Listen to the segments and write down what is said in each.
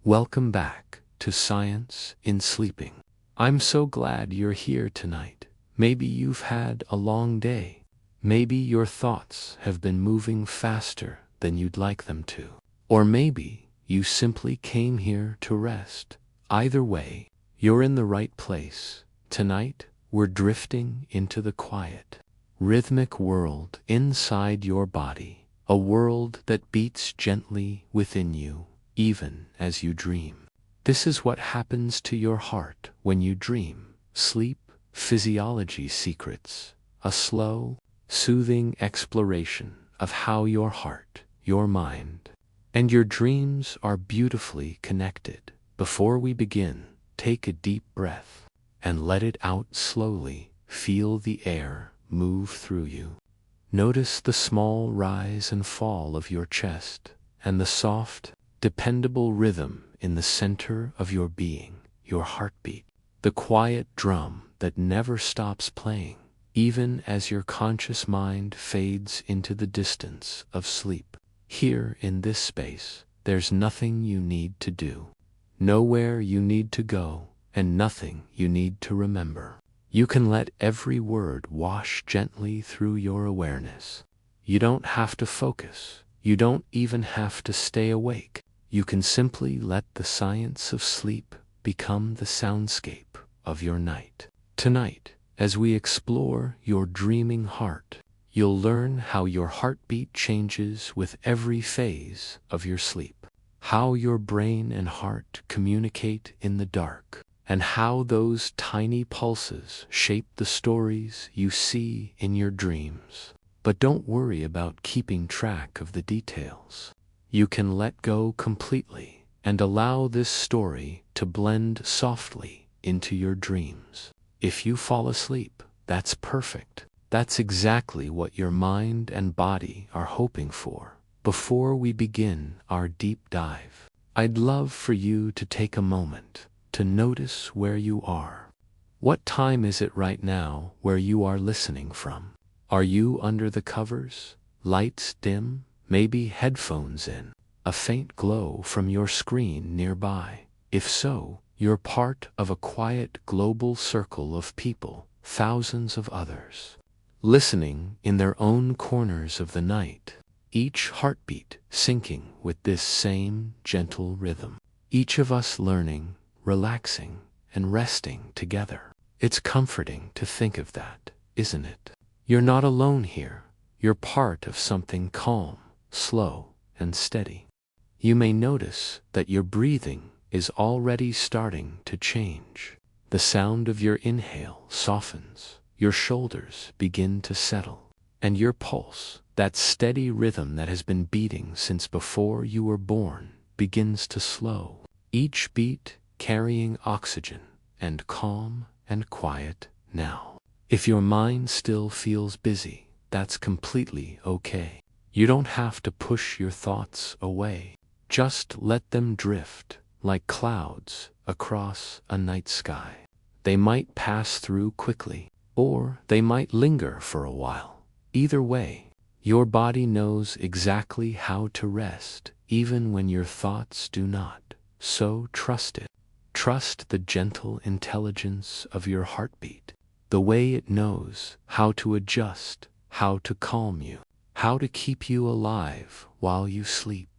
Welcome back to Science in Sleeping. I'm so glad you're here tonight. Maybe you've had a long day. Maybe your thoughts have been moving faster than you'd like them to. Or maybe you simply came here to rest. Either way, you're in the right place. Tonight, we're drifting into the quiet, rhythmic world inside your body, a world that beats gently within you, even as you dream. This is what happens to your heart when you dream. Sleep, physiology secrets, a slow, soothing exploration of how your heart, your mind, and your dreams are beautifully connected. Before we begin, take a deep breath and let it out slowly. Feel the air move through you. Notice the small rise and fall of your chest and the soft, dependable rhythm in the center of your being, your heartbeat, the quiet drum that never stops playing, even as your conscious mind fades into the distance of sleep. Here in this space, there's nothing you need to do, nowhere you need to go, and nothing you need to remember. You can let every word wash gently through your awareness. You don't have to focus. You don't even have to stay awake. You can simply let the science of sleep become the soundscape of your night. Tonight, as we explore your dreaming heart, you'll learn how your heartbeat changes with every phase of your sleep, how your brain and heart communicate in the dark, and how those tiny pulses shape the stories you see in your dreams. But don't worry about keeping track of the details. You can let go completely and allow this story to blend softly into your dreams. If you fall asleep, that's perfect. That's exactly what your mind and body are hoping for. Before we begin our deep dive, I'd love for you to take a moment to notice where you are. What time is it right now where you are listening from? Are you under the covers? Lights dim? Maybe headphones in? A faint glow from your screen nearby? If so, you're part of a quiet global circle of people, thousands of others, listening in their own corners of the night, each heartbeat syncing with this same gentle rhythm. Each of us learning, relaxing, and resting together. It's comforting to think of that, isn't it? You're not alone here. You're part of something calm, slow, and steady. You may notice that your breathing is already starting to change. The sound of your inhale softens, your shoulders begin to settle, and your pulse, that steady rhythm that has been beating since before you were born, begins to slow. Each beat carrying oxygen and calm and quiet now. If your mind still feels busy, that's completely okay. You don't have to push your thoughts away. Just let them drift like clouds across a night sky. They might pass through quickly, or they might linger for a while. Either way, your body knows exactly how to rest, even when your thoughts do not. So trust it. Trust the gentle intelligence of your heartbeat, the way it knows how to adjust, how to calm you, how to keep you alive while you sleep.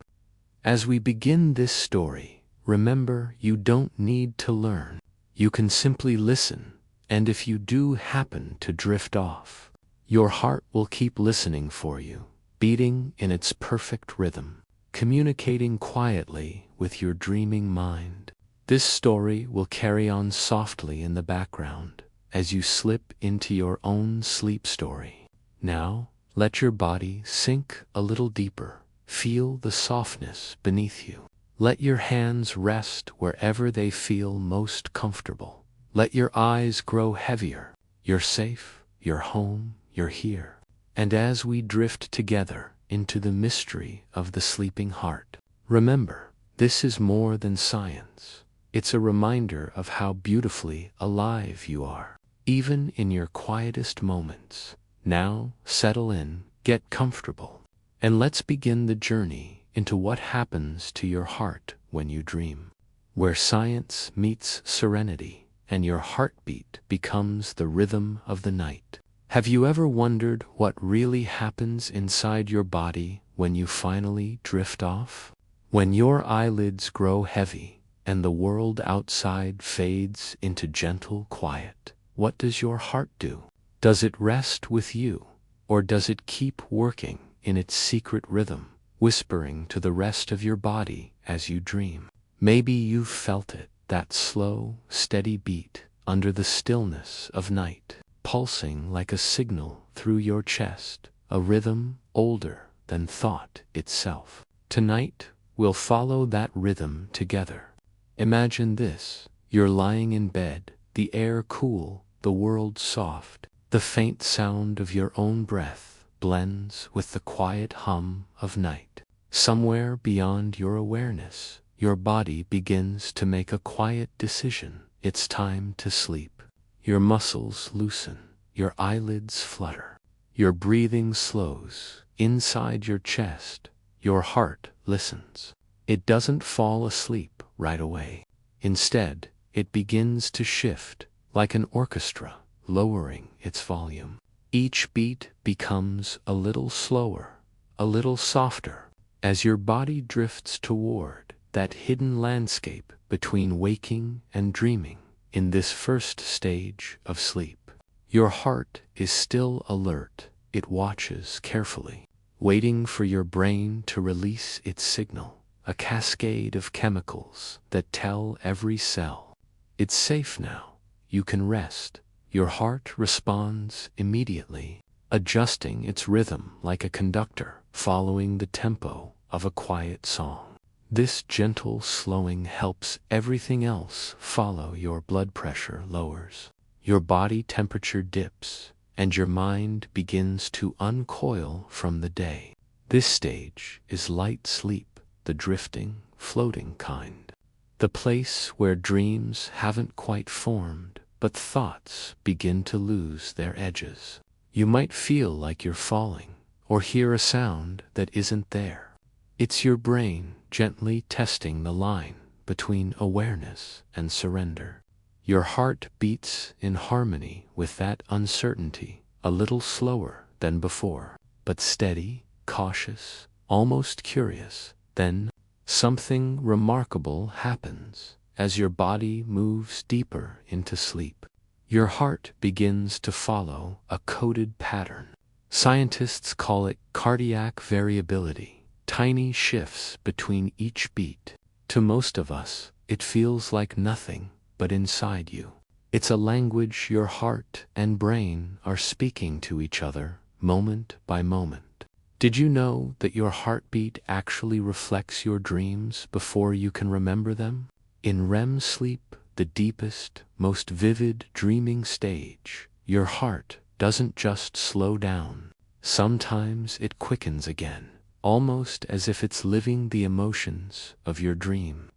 As we begin this story, remember you don't need to learn. You can simply listen, and if you do happen to drift off, your heart will keep listening for you, beating in its perfect rhythm, communicating quietly with your dreaming mind. This story will carry on softly in the background as you slip into your own sleep story. Now, let your body sink a little deeper. Feel the softness beneath you. Let your hands rest wherever they feel most comfortable. Let your eyes grow heavier. You're safe, you're home, you're here. And as we drift together into the mystery of the sleeping heart, remember, this is more than science. It's a reminder of how beautifully alive you are, even in your quietest moments. Now, settle in, get comfortable, and let's begin the journey into what happens to your heart when you dream. where science meets serenity and your heartbeat becomes the rhythm of the night. Have you ever wondered what really happens inside your body when you finally drift off? When your eyelids grow heavy and the world outside fades into gentle quiet, what does your heart do? Does it rest with you, or does it keep working in its secret rhythm, whispering to the rest of your body as you dream? Maybe you've felt it, that slow, steady beat under the stillness of night, pulsing like a signal through your chest, a rhythm older than thought itself. Tonight, we'll follow that rhythm together. Imagine this: you're lying in bed, the air cool, the world soft. The faint sound of your own breath blends with the quiet hum of night. Somewhere beyond your awareness, your body begins to make a quiet decision. It's time to sleep. Your muscles loosen, your eyelids flutter, your breathing slows. Inside your chest, your heart listens. It doesn't fall asleep right away. Instead, it begins to shift, like an orchestra, lowering its volume. Each beat becomes a little slower, a little softer, as your body drifts toward that hidden landscape between waking and dreaming. In this first stage of sleep, your heart is still alert. It watches carefully, waiting for your brain to release its signal, a cascade of chemicals that tell every cell, it's safe now, you can rest. Your heart responds immediately, adjusting its rhythm like a conductor following the tempo of a quiet song. This gentle slowing helps everything else follow. Your blood pressure lowers, your body temperature dips, and your mind begins to uncoil from the day. This stage is light sleep, the drifting, floating kind. The place where dreams haven't quite formed, but thoughts begin to lose their edges. You might feel like you're falling, or hear a sound that isn't there. It's your brain gently testing the line between awareness and surrender. Your heart beats in harmony with that uncertainty, a little slower than before, but steady, cautious, almost curious. Then, something remarkable happens as your body moves deeper into sleep. Your heart begins to follow a coded pattern. Scientists call it cardiac variability, tiny shifts between each beat. To most of us, it feels like nothing, but inside you, it's a language your heart and brain are speaking to each other, moment by moment. Did you know that your heartbeat actually reflects your dreams before you can remember them? In REM sleep, the deepest, most vivid dreaming stage, your heart doesn't just slow down. Sometimes it quickens again, almost as if it's living the emotions of your dream.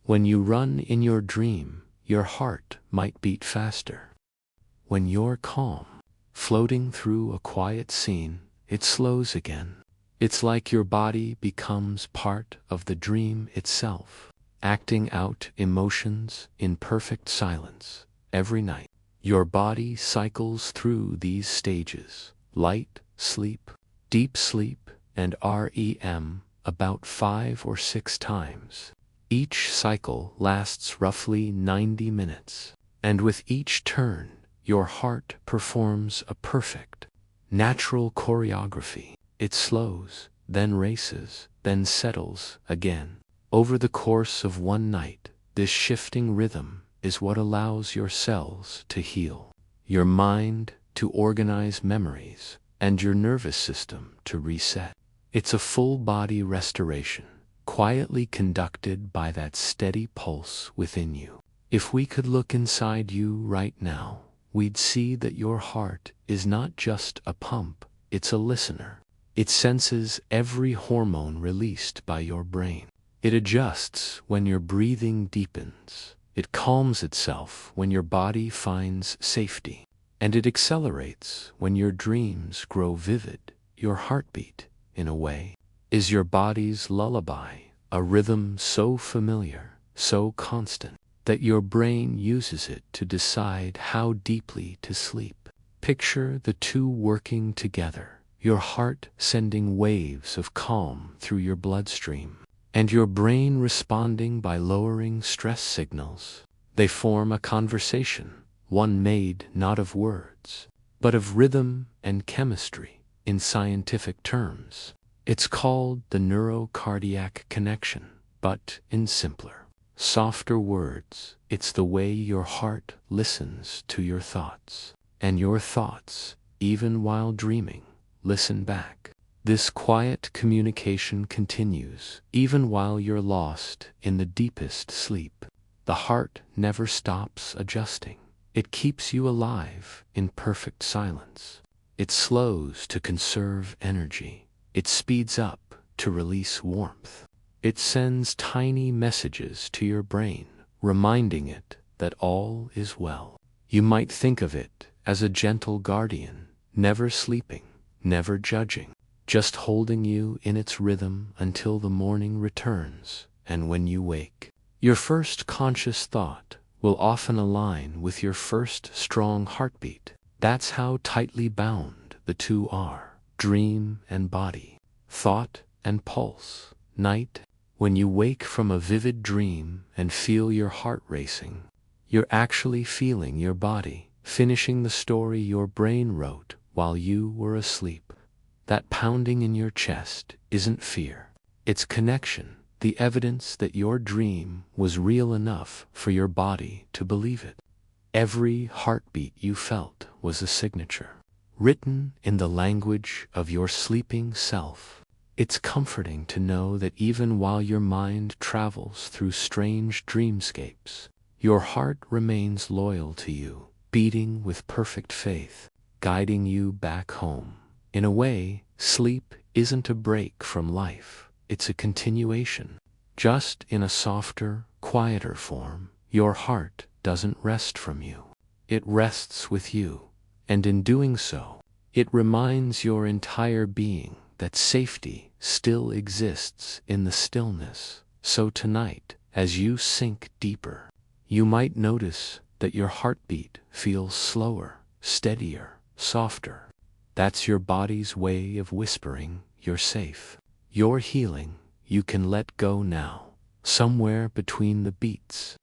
When you run in your dream, your heart might beat faster. When you're calm, floating through a quiet scene, it slows again. It's like your body becomes part of the dream itself, acting out emotions in perfect silence. Every night, your body cycles through these stages: light sleep, deep sleep, and REM, about 5 or 6 times. Each cycle lasts roughly 90 minutes, and with each turn, your heart performs a perfect, natural choreography. It slows, then races, then settles again. Over the course of one night, this shifting rhythm is what allows your cells to heal, your mind to organize memories, and your nervous system to reset. It's a full-body restoration, quietly conducted by that steady pulse within you. If we could look inside you right now, we'd see that your heart is not just a pump, it's a listener. It senses every hormone released by your brain. It adjusts when your breathing deepens. It calms itself when your body finds safety. And it accelerates when your dreams grow vivid. Your heartbeat, in a way, is your body's lullaby, a rhythm so familiar so constant, that your brain uses it to decide how deeply to sleep. Picture the two working together, your heart sending waves of calm through your bloodstream, and your brain responding by lowering stress signals. They form a conversation, one made not of words, but of rhythm and chemistry. In scientific terms, it's called the neurocardiac connection, but in simpler, softer words, it's the way your heart listens to your thoughts, and your thoughts, even while dreaming, listen back. This quiet communication continues even while you're lost in the deepest sleep. The heart never stops adjusting. It keeps you alive in perfect silence. It slows to conserve energy. It speeds up to release warmth. It sends tiny messages to your brain, reminding it that all is well. You might think of it as a gentle guardian, never sleeping, never judging, just holding you in its rhythm until the morning returns. And when you wake, your first conscious thought will often align with your first strong heartbeat. That's how tightly bound the two are, dream and body, thought and pulse. Night, when you wake from a vivid dream and feel your heart racing, you're actually feeling your body finishing the story your brain wrote while you were asleep. That pounding in your chest isn't fear, it's connection, the evidence that your dream was real enough for your body to believe it. Every heartbeat you felt was a signature, written in the language of your sleeping self. It's comforting to know that even while your mind travels through strange dreamscapes, your heart remains loyal to you, beating with perfect faith, guiding you back home. In a way, sleep isn't a break from life, it's a continuation. Just in a softer, quieter form. Your heart doesn't rest from you. It rests with you, and in doing so, it reminds your entire being that safety still exists in the stillness. So tonight, as you sink deeper, you might notice that your heartbeat feels slower, steadier, softer. That's your body's way of whispering, you're safe. You're healing, you can let go now. Somewhere between the beats,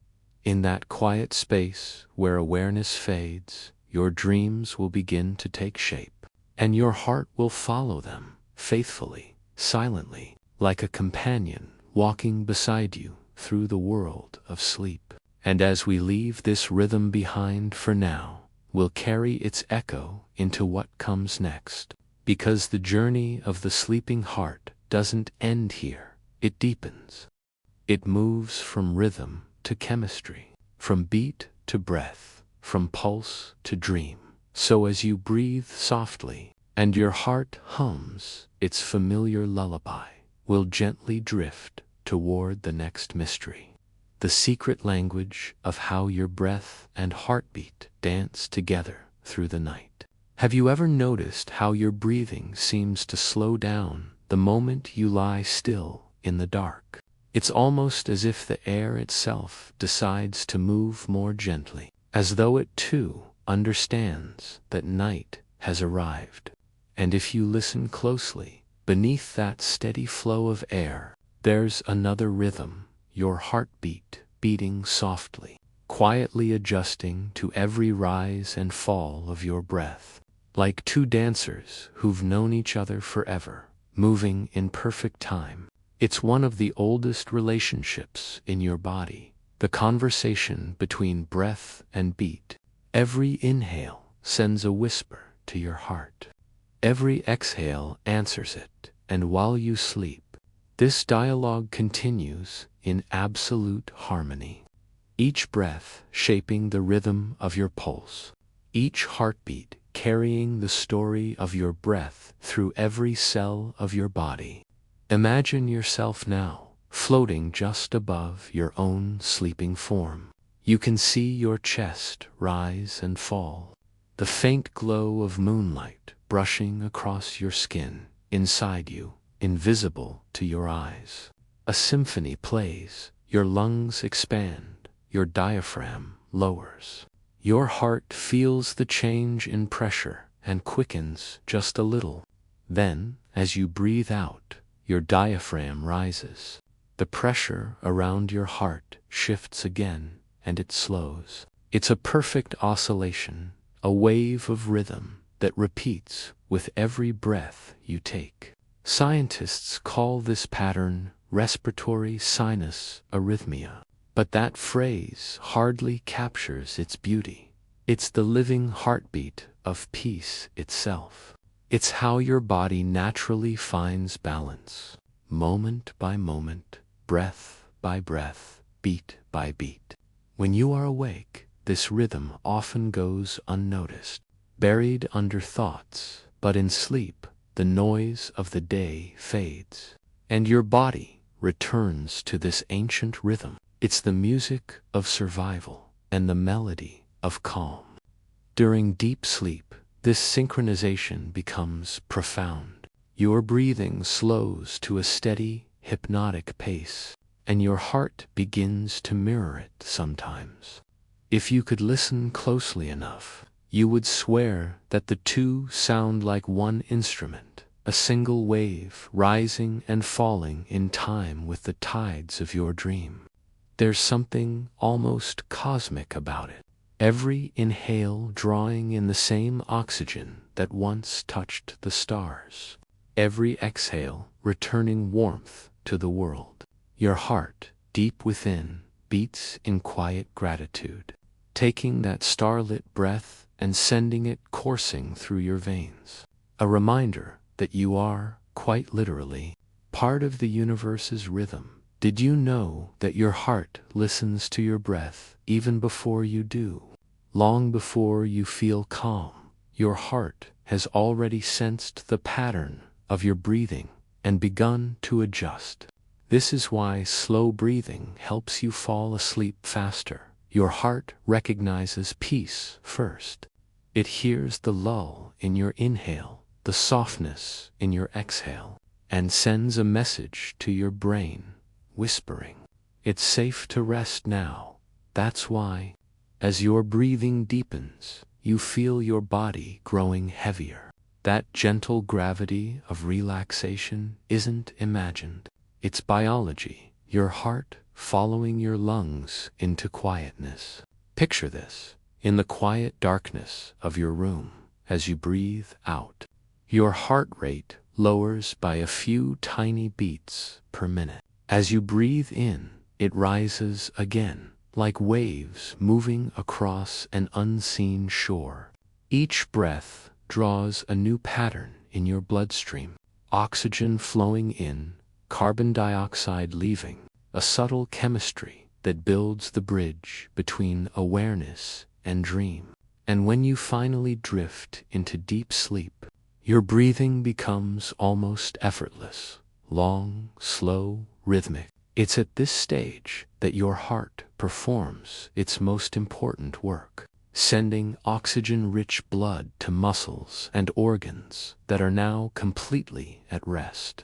in that quiet space where awareness fades, your dreams will begin to take shape, and your heart will follow them, faithfully, silently, like a companion walking beside you through the world of sleep. And as we leave this rhythm behind for now, we'll carry its echo into what comes next. Because the journey of the sleeping heart doesn't end here, it deepens. It moves from rhythm to chemistry, from beat to breath, from pulse to dream. So as you breathe softly, and your heart hums its familiar lullaby, we'll gently drift toward the next mystery. The secret language of how your breath and heartbeat dance together through the night. Have you ever noticed how your breathing seems to slow down the moment you lie still in the dark? It's almost as if the air itself decides to move more gently, as though it too understands that night has arrived. And if you listen closely, beneath that steady flow of air, there's another rhythm, your heartbeat beating softly, quietly adjusting to every rise and fall of your breath, like two dancers who've known each other forever, moving in perfect time. It's one of the oldest relationships in your body, the conversation between breath and beat. Every inhale sends a whisper to your heart. Every exhale answers it, and while you sleep, this dialogue continues in absolute harmony. Each breath shaping the rhythm of your pulse, each heartbeat carrying the story of your breath through every cell of your body. Imagine yourself now, floating just above your own sleeping form. You can see your chest rise and fall, the faint glow of moonlight brushing across your skin. Inside you, invisible to your eyes, a symphony plays, Your lungs expand, your diaphragm lowers. Your heart feels the change in pressure and quickens just a little. Then, as you breathe out, your diaphragm rises. The pressure around your heart shifts again, and it slows. It's a perfect oscillation, a wave of rhythm that repeats with every breath you take. Scientists call this pattern respiratory sinus arrhythmia. But that phrase hardly captures its beauty. It's the living heartbeat of peace itself. It's how your body naturally finds balance, moment by moment, breath by breath, beat by beat. When you are awake, this rhythm often goes unnoticed, buried under thoughts, but in sleep, the noise of the day fades, and your body returns to this ancient rhythm. It's the music of survival and the melody of calm. During deep sleep, this synchronization becomes profound. Your breathing slows to a steady, hypnotic pace, and your heart begins to mirror it sometimes. If you could listen closely enough, you would swear that the two sound like one instrument, a single wave rising and falling in time with the tides of your dream. There's something almost cosmic about it. Every inhale drawing in the same oxygen that once touched the stars. Every exhale returning warmth to the world. Your heart, deep within, beats in quiet gratitude, taking that starlit breath and sending it coursing through your veins. A reminder that you are, quite literally, part of the universe's rhythm. Did you know that your heart listens to your breath even before you do? Long before you feel calm, your heart has already sensed the pattern of your breathing and begun to adjust. This is why slow breathing helps you fall asleep faster. Your heart recognizes peace first. It hears the lull in your inhale, the softness in your exhale, and sends a message to your brain, whispering, "It's safe to rest now." That's why, as your breathing deepens, you feel your body growing heavier. That gentle gravity of relaxation isn't imagined. It's biology, your heart following your lungs into quietness. Picture this, in the quiet darkness of your room, as you breathe out, your heart rate lowers by a few tiny beats per minute. As you breathe in, it rises again, like waves moving across an unseen shore. Each breath draws a new pattern in your bloodstream, oxygen flowing in, carbon dioxide leaving, a subtle chemistry that builds the bridge between awareness and dream. And when you finally drift into deep sleep, your breathing becomes almost effortless, long, slow, rhythmic. It's at this stage that your heart performs its most important work, sending oxygen-rich blood to muscles and organs that are now completely at rest.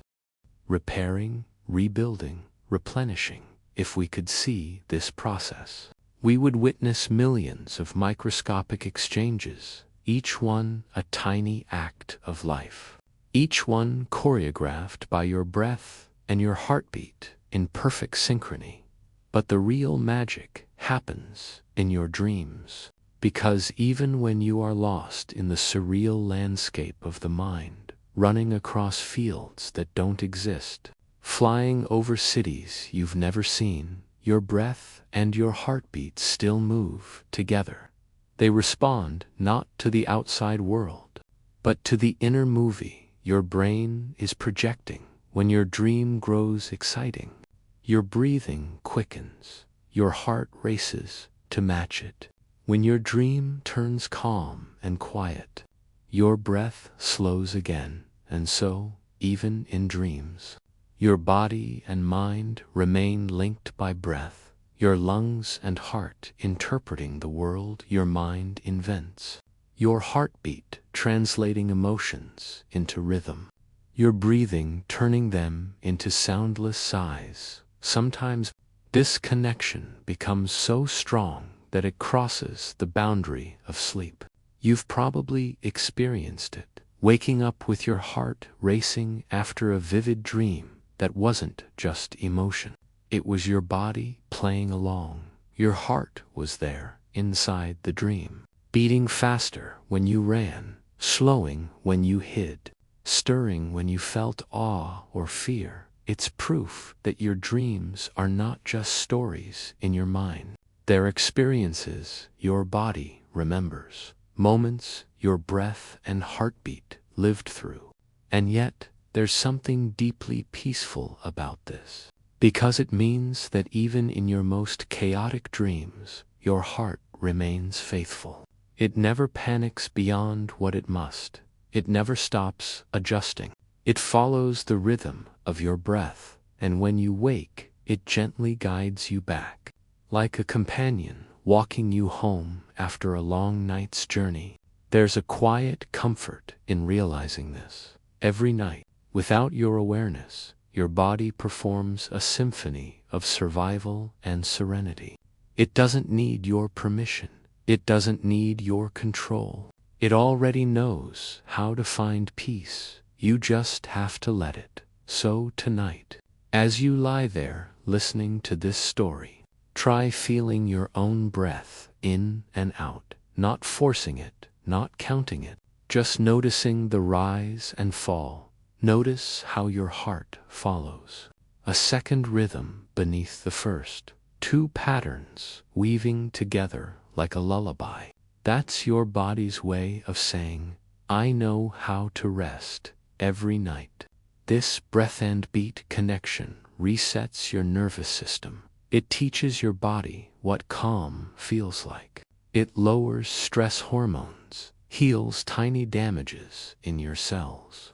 Repairing, rebuilding, replenishing. If we could see this process, we would witness millions of microscopic exchanges, each one a tiny act of life, each one choreographed by your breath and your heartbeat in perfect synchrony. But the real magic happens in your dreams, because even when you are lost in the surreal landscape of the mind, running across fields that don't exist, flying over cities you've never seen, your breath and your heartbeat still move together. They respond not to the outside world, but to the inner movie your brain is projecting. When your dream grows exciting, your breathing quickens, your heart races to match it. When your dream turns calm and quiet, your breath slows again, and so, even in dreams, your body and mind remain linked by breath, your lungs and heart interpreting the world your mind invents, your heartbeat translating emotions into rhythm, your breathing turning them into soundless sighs, sometimes This connection becomes so strong that it crosses the boundary of sleep. You've probably experienced it, waking up with your heart racing after a vivid dream that wasn't just emotion. It was your body playing along. Your heart was there inside the dream, beating faster when you ran, slowing when you hid, stirring when you felt awe or fear. It's proof that your dreams are not just stories in your mind. They're experiences your body remembers, moments your breath and heartbeat lived through. And yet, there's something deeply peaceful about this, because it means that even in your most chaotic dreams, your heart remains faithful. It never panics beyond what it must. It never stops adjusting. It follows the rhythm of your breath, and when you wake, it gently guides you back, like a companion walking you home after a long night's journey. There's a quiet comfort in realizing this. Every night, without your awareness, your body performs a symphony of survival and serenity. It doesn't need your permission. It doesn't need your control. It already knows how to find peace. You just have to let it. So tonight, as you lie there listening to this story, try feeling your own breath in and out, not forcing it, not counting it, just noticing the rise and fall. Notice how your heart follows. A second rhythm beneath the first. Two patterns weaving together like a lullaby. That's your body's way of saying, I know how to rest every night. This breath and beat connection resets your nervous system. It teaches your body what calm feels like. It lowers stress hormones, heals tiny damages in your cells,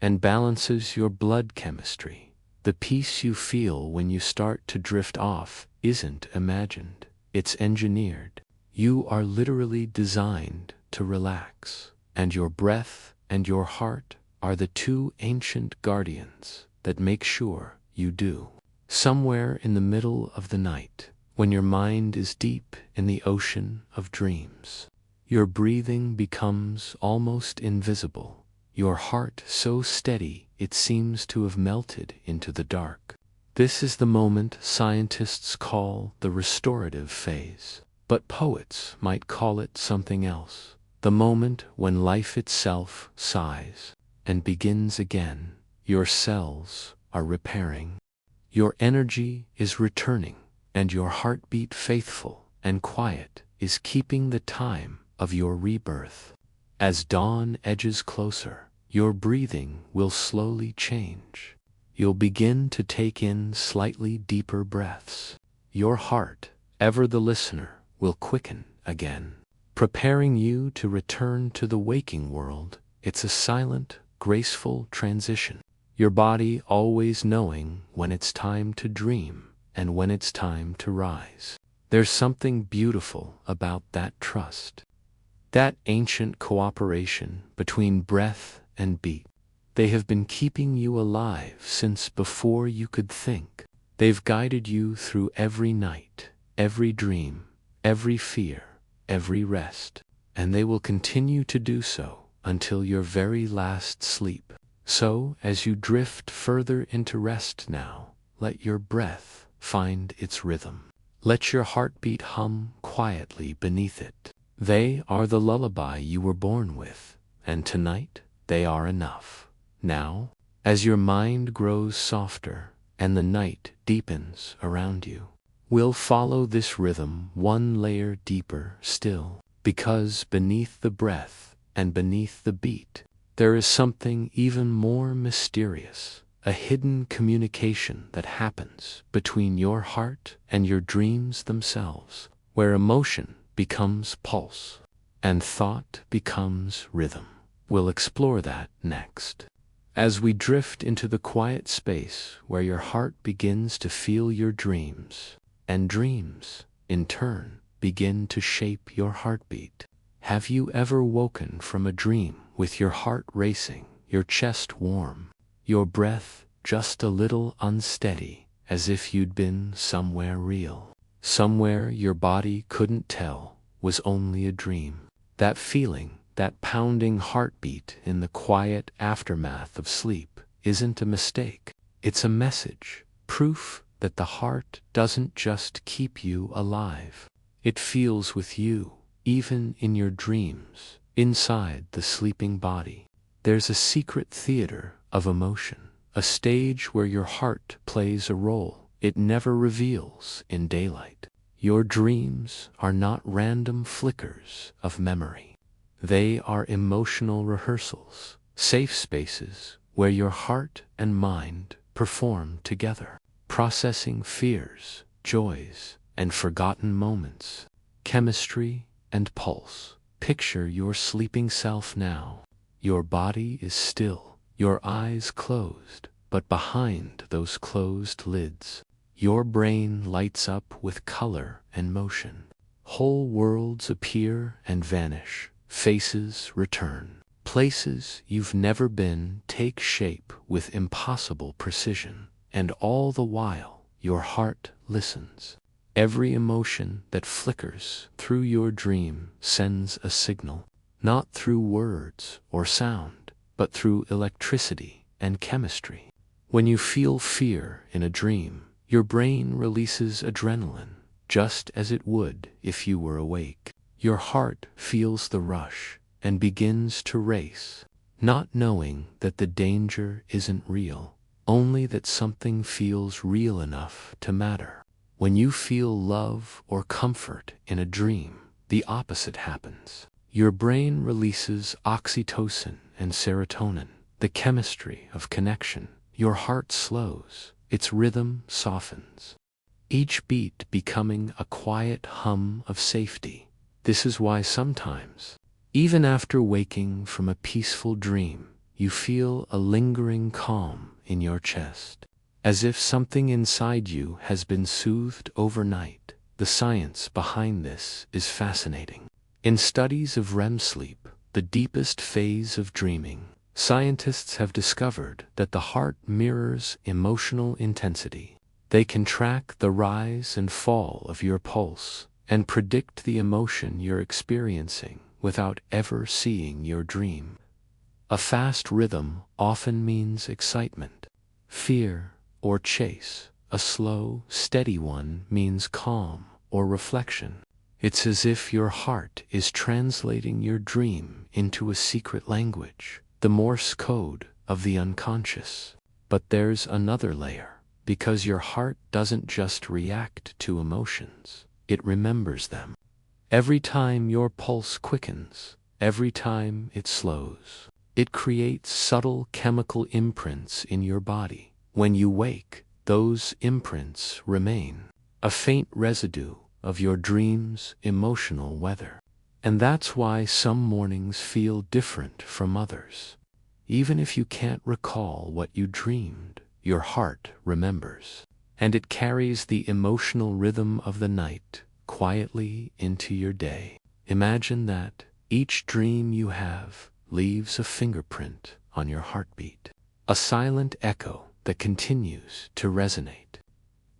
and balances your blood chemistry. The peace you feel when you start to drift off isn't imagined, it's engineered. You are literally designed to relax, and your breath and your heart are the two ancient guardians that make sure you do. Somewhere in the middle of the night, when your mind is deep in the ocean of dreams, your breathing becomes almost invisible, your heart so steady it seems to have melted into the dark. This is the moment scientists call the restorative phase, but poets might call it something else. The moment when life itself sighs and begins again. Your cells are repairing, your energy is returning, and your heartbeat, faithful and quiet, is keeping the time of your rebirth. As dawn edges closer, your breathing will slowly change. You'll begin to take in slightly deeper breaths. Your heart, ever the listener, will quicken again, preparing you to return to the waking world. It's a silent, graceful transition. Your body always knowing when it's time to dream and when it's time to rise. There's something beautiful about that trust, that ancient cooperation between breath and beat. They have been keeping you alive since before you could think. They've guided you through every night, every dream, every fear, every rest, and they will continue to do so until your very last sleep. So, as you drift further into rest now, let your breath find its rhythm. Let your heartbeat hum quietly beneath it. They are the lullaby you were born with, and tonight they are enough. Now, as your mind grows softer and the night deepens around you, we'll follow this rhythm one layer deeper still, because beneath the breath and beneath the beat, there is something even more mysterious, a hidden communication that happens between your heart and your dreams themselves, where emotion becomes pulse and thought becomes rhythm. We'll explore that next, as we drift into the quiet space where your heart begins to feel your dreams, and dreams, in turn, begin to shape your heartbeat. Have you ever woken from a dream with your heart racing, your chest warm, your breath just a little unsteady, as if you'd been somewhere real. Somewhere your body couldn't tell was only a dream. That feeling, that pounding heartbeat in the quiet aftermath of sleep, isn't a mistake. It's a message, proof that the heart doesn't just keep you alive. It feels with you, even in your dreams, inside the sleeping body. There's a secret theater of emotion, a stage where your heart plays a role it never reveals in daylight. Your dreams are not random flickers of memory. They are emotional rehearsals, safe spaces where your heart and mind perform together, processing fears, joys, and forgotten moments. Chemistry and pulse. Picture your sleeping self now. Your body is still, your eyes closed, but behind those closed lids, your brain lights up with color and motion. Whole worlds appear and vanish, faces return. Places you've never been take shape with impossible precision, and all the while your heart listens. Every emotion that flickers through your dream sends a signal, not through words or sound, but through electricity and chemistry. When you feel fear in a dream, your brain releases adrenaline, just as it would if you were awake. Your heart feels the rush and begins to race, not knowing that the danger isn't real, only that something feels real enough to matter. When you feel love or comfort in a dream, the opposite happens. Your brain releases oxytocin and serotonin, the chemistry of connection. Your heart slows, its rhythm softens, each beat becoming a quiet hum of safety. This is why sometimes, even after waking from a peaceful dream, you feel a lingering calm in your chest, as if something inside you has been soothed overnight. The science behind this is fascinating. In studies of REM sleep, the deepest phase of dreaming, scientists have discovered that the heart mirrors emotional intensity. They can track the rise and fall of your pulse and predict the emotion you're experiencing without ever seeing your dream. A fast rhythm often means excitement, fear, or chase. A slow, steady one means calm or reflection. It's as if your heart is translating your dream into a secret language, the Morse code of the unconscious. But there's another layer, because your heart doesn't just react to emotions, it remembers them. Every time your pulse quickens, every time it slows, it creates subtle chemical imprints in your body. When you wake, those imprints remain, a faint residue of your dream's emotional weather. And that's why some mornings feel different from others. Even if you can't recall what you dreamed, your heart remembers, and it carries the emotional rhythm of the night quietly into your day. Imagine that each dream you have leaves a fingerprint on your heartbeat, a silent echo that continues to resonate.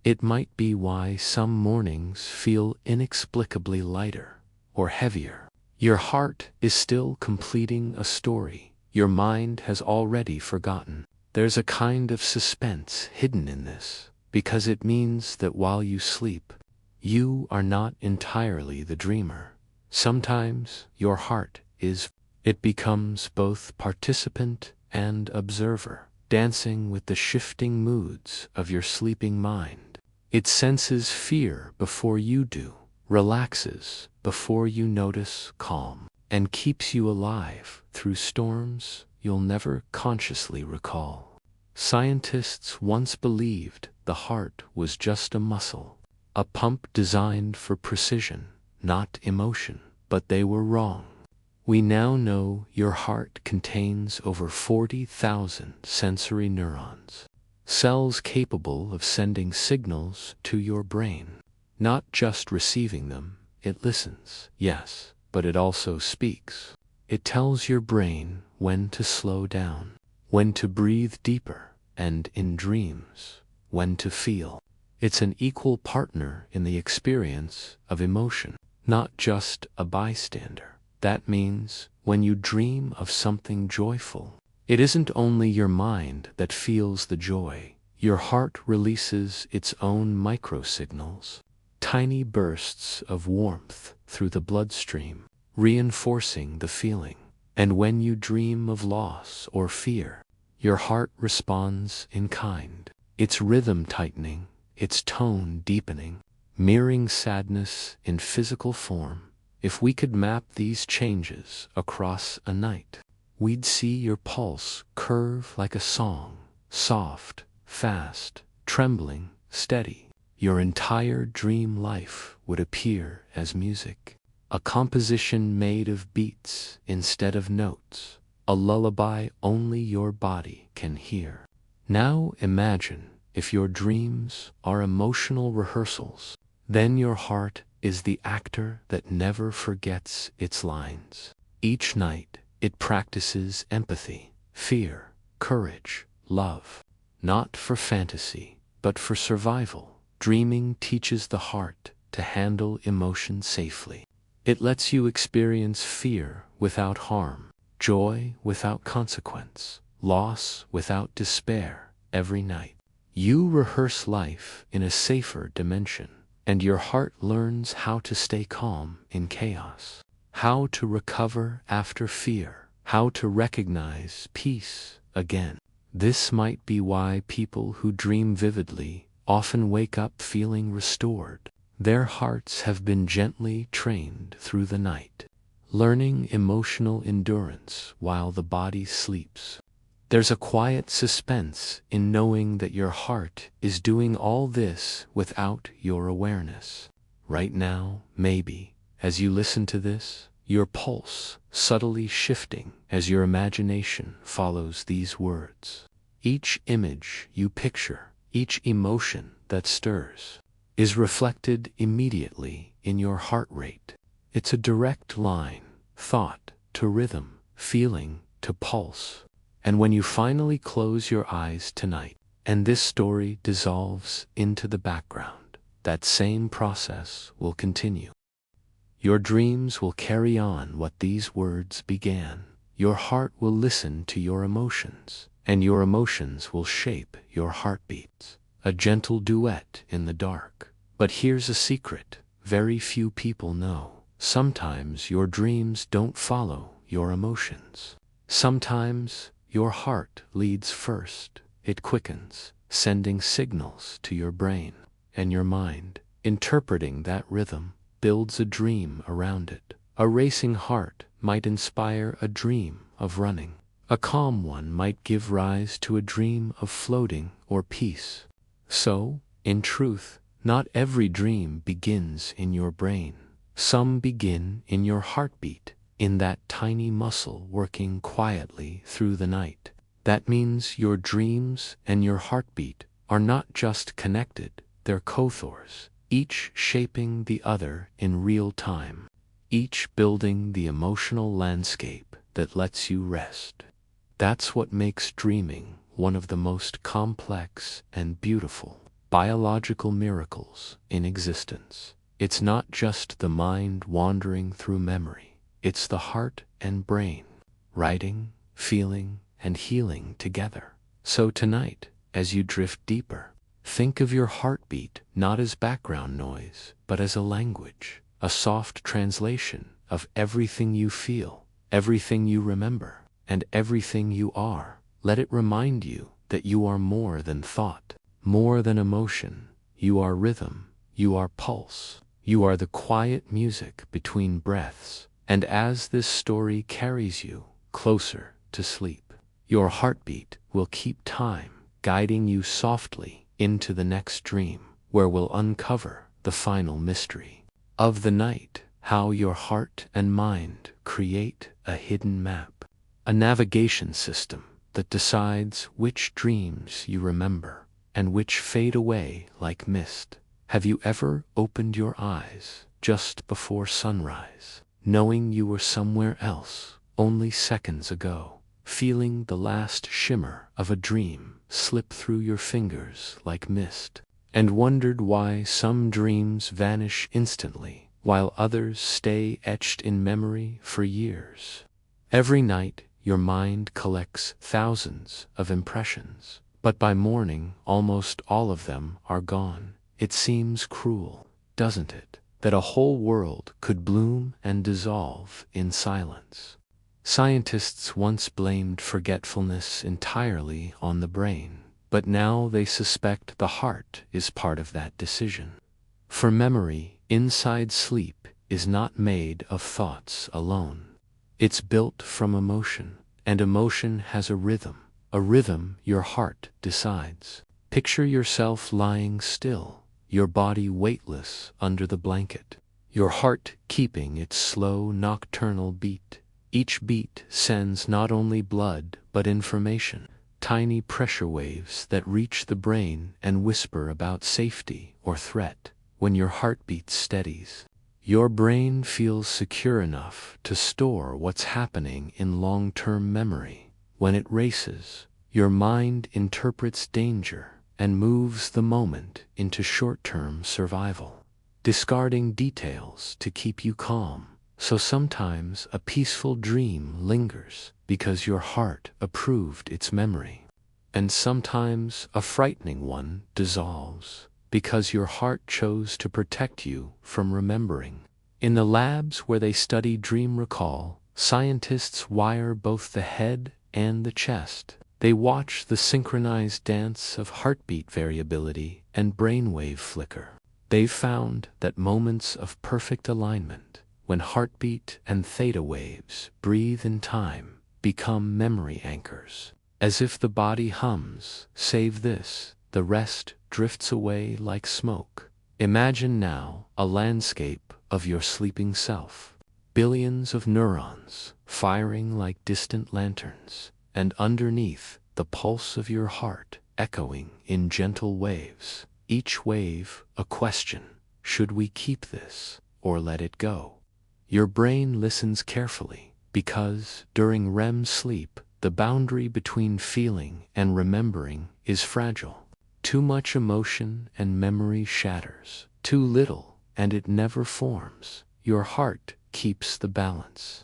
It might be why some mornings feel inexplicably lighter or heavier. Your heart is still completing a story your mind has already forgotten. There's a kind of suspense hidden in this, because it means that while you sleep, you are not entirely the dreamer. Sometimes your heart is. It becomes both participant and observer, dancing with the shifting moods of your sleeping mind. It senses fear before you do, relaxes before you notice calm, and keeps you alive through storms you'll never consciously recall. Scientists once believed the heart was just a muscle, a pump designed for precision, not emotion, but they were wrong. We now know your heart contains over 40,000 sensory neurons, cells capable of sending signals to your brain. Not just receiving them, it listens, yes, but it also speaks. It tells your brain when to slow down, when to breathe deeper, and in dreams, when to feel. It's an equal partner in the experience of emotion, not just a bystander. That means when you dream of something joyful, it isn't only your mind that feels the joy. Your heart releases its own microsignals, tiny bursts of warmth through the bloodstream, reinforcing the feeling. And when you dream of loss or fear, your heart responds in kind, its rhythm tightening, its tone deepening, mirroring sadness in physical form. If we could map these changes across a night, we'd see your pulse curve like a song, soft, fast, trembling, steady. Your entire dream life would appear as music, a composition made of beats instead of notes, a lullaby only your body can hear. Now imagine if your dreams are emotional rehearsals, then your heart is the actor that never forgets its lines. Each night, it practices empathy, fear, courage, love, not for fantasy, but for survival. Dreaming teaches the heart to handle emotion safely. It lets you experience fear without harm, joy without consequence, loss without despair every night. You rehearse life in a safer dimension, and your heart learns how to stay calm in chaos, how to recover after fear, how to recognize peace again. This might be why people who dream vividly often wake up feeling restored. Their hearts have been gently trained through the night, learning emotional endurance while the body sleeps. There's a quiet suspense in knowing that your heart is doing all this without your awareness. Right now, maybe, as you listen to this, your pulse subtly shifting as your imagination follows these words. Each image you picture, each emotion that stirs, is reflected immediately in your heart rate. It's a direct line, thought to rhythm, feeling to pulse. And when you finally close your eyes tonight, and this story dissolves into the background, that same process will continue. Your dreams will carry on what these words began. Your heart will listen to your emotions, and your emotions will shape your heartbeats. A gentle duet in the dark. But here's a secret very few people know. Sometimes your dreams don't follow your emotions. Sometimes your heart leads first. It quickens, sending signals to your brain, and your mind, interpreting that rhythm, builds a dream around it. A racing heart might inspire a dream of running. A calm one might give rise to a dream of floating or peace. So, in truth, not every dream begins in your brain. Some begin in your heartbeat, in that tiny muscle working quietly through the night. That means your dreams and your heartbeat are not just connected, they're co-authors, each shaping the other in real time, each building the emotional landscape that lets you rest. That's what makes dreaming one of the most complex and beautiful biological miracles in existence. It's not just the mind wandering through memory. It's the heart and brain, writing, feeling, and healing together. So tonight, as you drift deeper, think of your heartbeat not as background noise, but as a language, a soft translation of everything you feel, everything you remember, and everything you are. Let it remind you that you are more than thought, more than emotion. You are rhythm, you are pulse, you are the quiet music between breaths. And as this story carries you closer to sleep, your heartbeat will keep time, guiding you softly into the next dream, where we'll uncover the final mystery of the night, how your heart and mind create a hidden map, a navigation system that decides which dreams you remember and which fade away like mist. Have you ever opened your eyes just before sunrise, knowing you were somewhere else only seconds ago, feeling the last shimmer of a dream slip through your fingers like mist, and wondered why some dreams vanish instantly, while others stay etched in memory for years. Every night, your mind collects thousands of impressions, but by morning, almost all of them are gone. It seems cruel, doesn't it, that a whole world could bloom and dissolve in silence? Scientists once blamed forgetfulness entirely on the brain, but now they suspect the heart is part of that decision. For memory, inside sleep is not made of thoughts alone. It's built from emotion, and emotion has a rhythm your heart decides. Picture yourself lying still, your body weightless under the blanket, your heart keeping its slow nocturnal beat. Each beat sends not only blood but information, tiny pressure waves that reach the brain and whisper about safety or threat. When your heartbeat steadies, your brain feels secure enough to store what's happening in long-term memory. When it races, your mind interprets danger and moves the moment into short-term survival, discarding details to keep you calm. So sometimes a peaceful dream lingers because your heart approved its memory, and sometimes a frightening one dissolves because your heart chose to protect you from remembering. In the labs where they study dream recall, scientists wire both the head and the chest. They watch the synchronized dance of heartbeat variability and brainwave flicker. They've found that moments of perfect alignment, when heartbeat and theta waves breathe in time, become memory anchors. As if the body hums, "Save this," the rest drifts away like smoke. Imagine now a landscape of your sleeping self. Billions of neurons firing like distant lanterns, and underneath, the pulse of your heart echoing in gentle waves. Each wave a question: should we keep this or let it go? Your brain listens carefully, because during REM sleep, the boundary between feeling and remembering is fragile. Too much emotion and memory shatters. Too little, and it never forms. Your heart keeps the balance.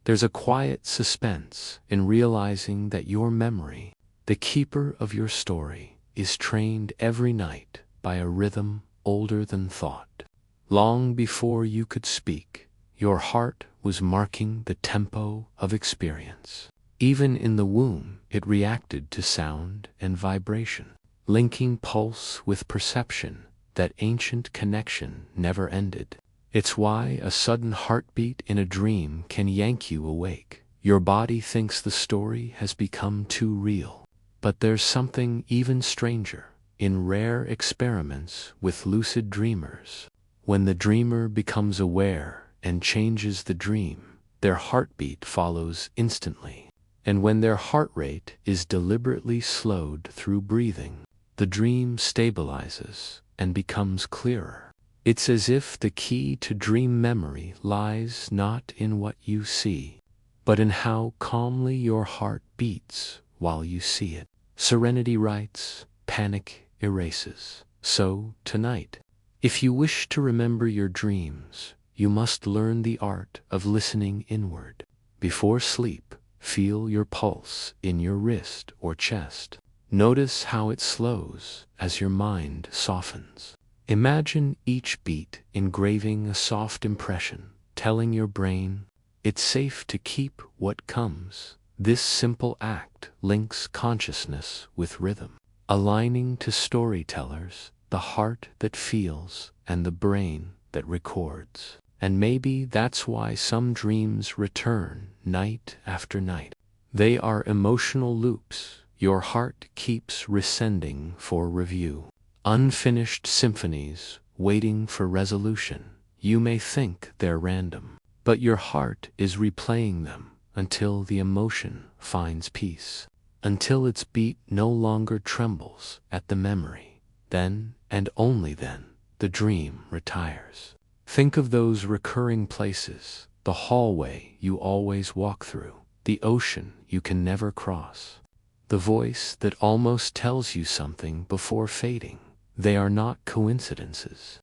There's a quiet suspense in realizing that your memory, the keeper of your story, is trained every night by a rhythm older than thought. Long before you could speak, your heart was marking the tempo of experience. Even in the womb, it reacted to sound and vibration, linking pulse with perception. That ancient connection never ended. It's why a sudden heartbeat in a dream can yank you awake. Your body thinks the story has become too real. But there's something even stranger. In rare experiments with lucid dreamers, when the dreamer becomes aware and changes the dream, their heartbeat follows instantly. And when their heart rate is deliberately slowed through breathing, the dream stabilizes and becomes clearer. It's as if the key to dream memory lies not in what you see, but in how calmly your heart beats while you see it. Serenity writes, panic erases. So, tonight, if you wish to remember your dreams, you must learn the art of listening inward. Before sleep, feel your pulse in your wrist or chest. Notice how it slows as your mind softens. Imagine each beat engraving a soft impression, telling your brain, it's safe to keep what comes. This simple act links consciousness with rhythm, aligning to storytellers, the heart that feels and the brain that records. And maybe that's why some dreams return night after night. They are emotional loops your heart keeps resending for review. Unfinished symphonies waiting for resolution. You may think they're random, but your heart is replaying them until the emotion finds peace, until its beat no longer trembles at the memory. Then, and only then, the dream retires. Think of those recurring places, the hallway you always walk through, the ocean you can never cross, the voice that almost tells you something before fading. They are not coincidences.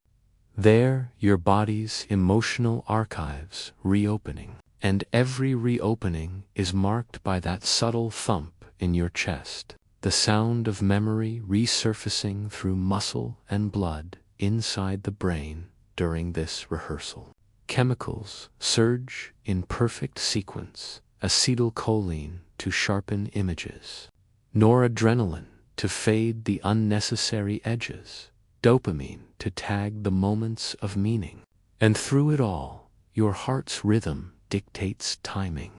They're your body's emotional archives reopening. And every reopening is marked by that subtle thump in your chest, the sound of memory resurfacing through muscle and blood inside the brain during this rehearsal. Chemicals surge in perfect sequence, acetylcholine to sharpen images, noradrenaline to fade the unnecessary edges, dopamine to tag the moments of meaning. And through it all, your heart's rhythm dictates timing.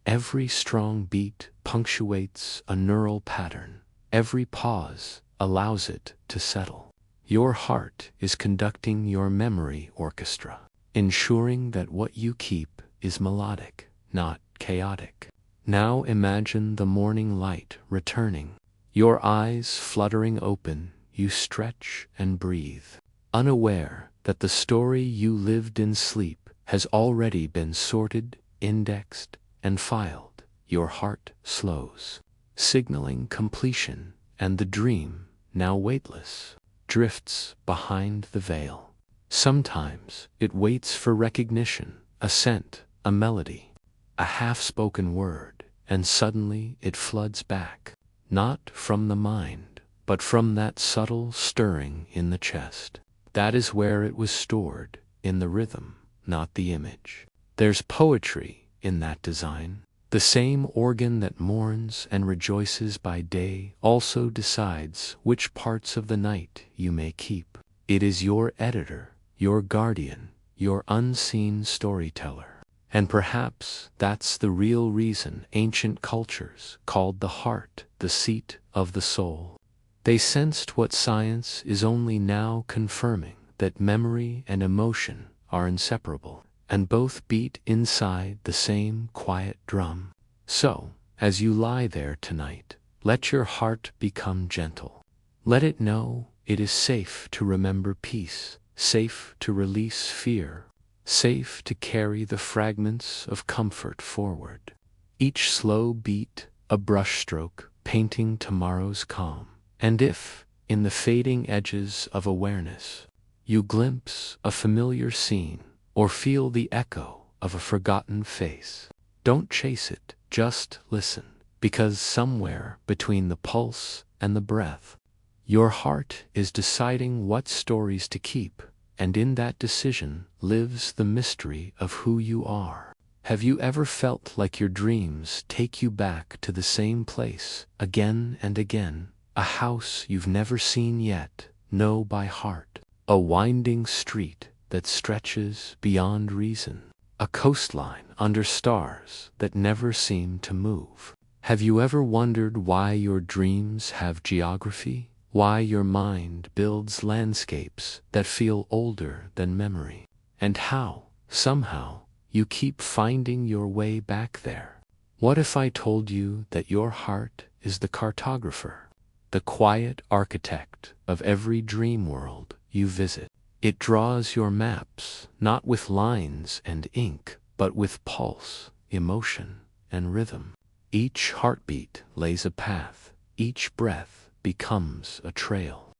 Every strong beat punctuates a neural pattern. Every pause allows it to settle. Your heart is conducting your memory orchestra, ensuring that what you keep is melodic, not chaotic. Now imagine the morning light returning. Your eyes fluttering open, you stretch and breathe, unaware that the story you lived in sleep has already been sorted, indexed, and filed. Your heart slows, signaling completion, and the dream, now weightless, drifts behind the veil. Sometimes it waits for recognition, a scent, a melody, a half-spoken word, and suddenly it floods back, not from the mind, but from that subtle stirring in the chest. That is where it was stored, in the rhythm, not the image. There's poetry in that design. The same organ that mourns and rejoices by day also decides which parts of the night you may keep. It is your editor, your guardian, your unseen storyteller. And perhaps that's the real reason ancient cultures called the heart the seat of the soul. They sensed what science is only now confirming, that memory and emotion are inseparable, and both beat inside the same quiet drum. So, as you lie there tonight, let your heart become gentle. Let it know it is safe to remember peace, safe to release fear, safe to carry the fragments of comfort forward. Each slow beat, a brushstroke, painting tomorrow's calm. And if, in the fading edges of awareness, you glimpse a familiar scene, or feel the echo of a forgotten face, don't chase it, just listen, because somewhere between the pulse and the breath, your heart is deciding what stories to keep, and in that decision lives the mystery of who you are. Have you ever felt like your dreams take you back to the same place, again and again, a house you've never seen yet, know by heart, a winding street that stretches beyond reason, a coastline under stars that never seem to move? Have you ever wondered why your dreams have geography? Why your mind builds landscapes that feel older than memory? And how, somehow, you keep finding your way back there? What if I told you that your heart is the cartographer, the quiet architect of every dream world you visit? It draws your maps, not with lines and ink, but with pulse, emotion, and rhythm. Each heartbeat lays a path, each breath becomes a trail.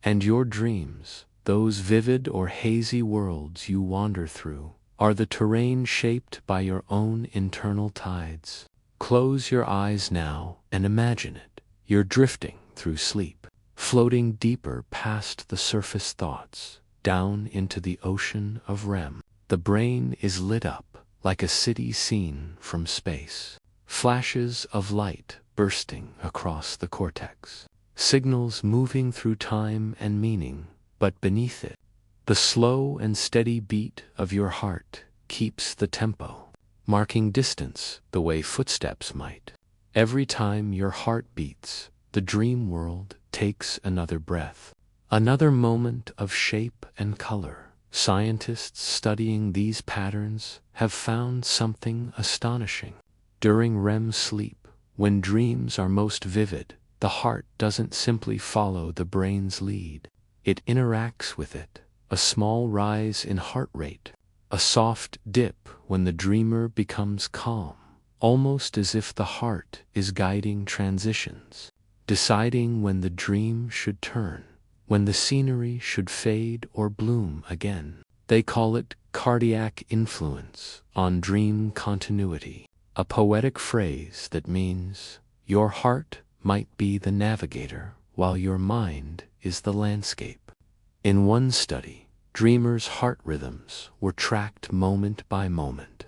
And your dreams, those vivid or hazy worlds you wander through, are the terrain shaped by your own internal tides. Close your eyes now and imagine it. You're drifting through sleep, floating deeper past the surface thoughts, down into the ocean of REM. The brain is lit up like a city scene from space. Flashes of light bursting across the cortex. Signals moving through time and meaning, but beneath it, the slow and steady beat of your heart keeps the tempo, marking distance the way footsteps might. Every time your heart beats, the dream world takes another breath, another moment of shape and color. Scientists studying these patterns have found something astonishing. During REM sleep, when dreams are most vivid, the heart doesn't simply follow the brain's lead. It interacts with it, a small rise in heart rate, a soft dip when the dreamer becomes calm, almost as if the heart is guiding transitions, deciding when the dream should turn, when the scenery should fade or bloom again. They call it cardiac influence on dream continuity, a poetic phrase that means your heart might be the navigator while your mind is the landscape. In one study, dreamers' heart rhythms were tracked moment by moment,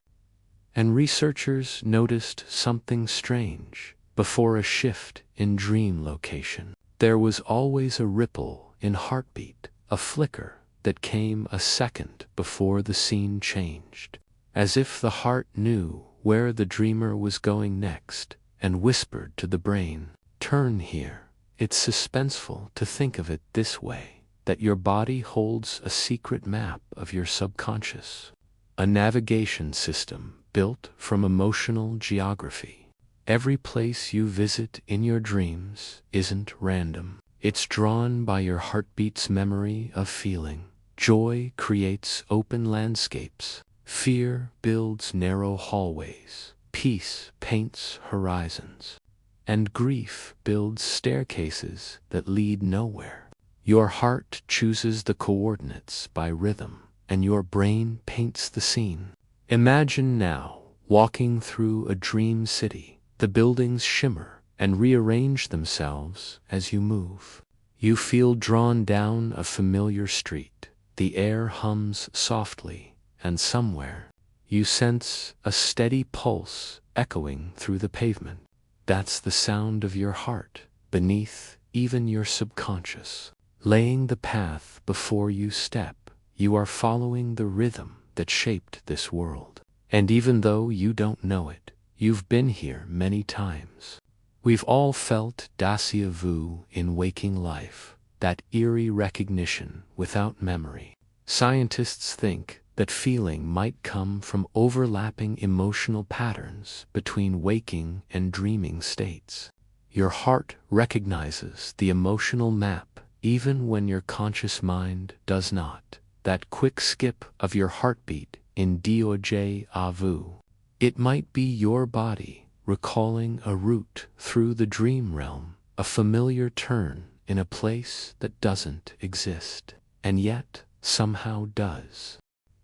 and researchers noticed something strange. Before a shift in dream location, there was always a ripple in heartbeat, a flicker that came a second before the scene changed, as if the heart knew where the dreamer was going next and whispered to the brain, "Turn here." It's suspenseful to think of it this way, that your body holds a secret map of your subconscious, a navigation system built from emotional geography. Every place you visit in your dreams isn't random. It's drawn by your heartbeat's memory of feeling. Joy creates open landscapes. Fear builds narrow hallways. Peace paints horizons. And grief builds staircases that lead nowhere. Your heart chooses the coordinates by rhythm, and your brain paints the scene. Imagine now walking through a dream city. The buildings shimmer and rearrange themselves as you move. You feel drawn down a familiar street. The air hums softly, and somewhere you sense a steady pulse echoing through the pavement. That's the sound of your heart, beneath even your subconscious, laying the path before you step. You are following the rhythm that shaped this world. And even though you don't know it, you've been here many times. We've all felt déjà vu in waking life, that eerie recognition without memory. Scientists think that feeling might come from overlapping emotional patterns between waking and dreaming states. Your heart recognizes the emotional map even when your conscious mind does not. That quick skip of your heartbeat in déjà vu. It might be your body recalling a route through the dream realm, a familiar turn in a place that doesn't exist, and yet somehow does.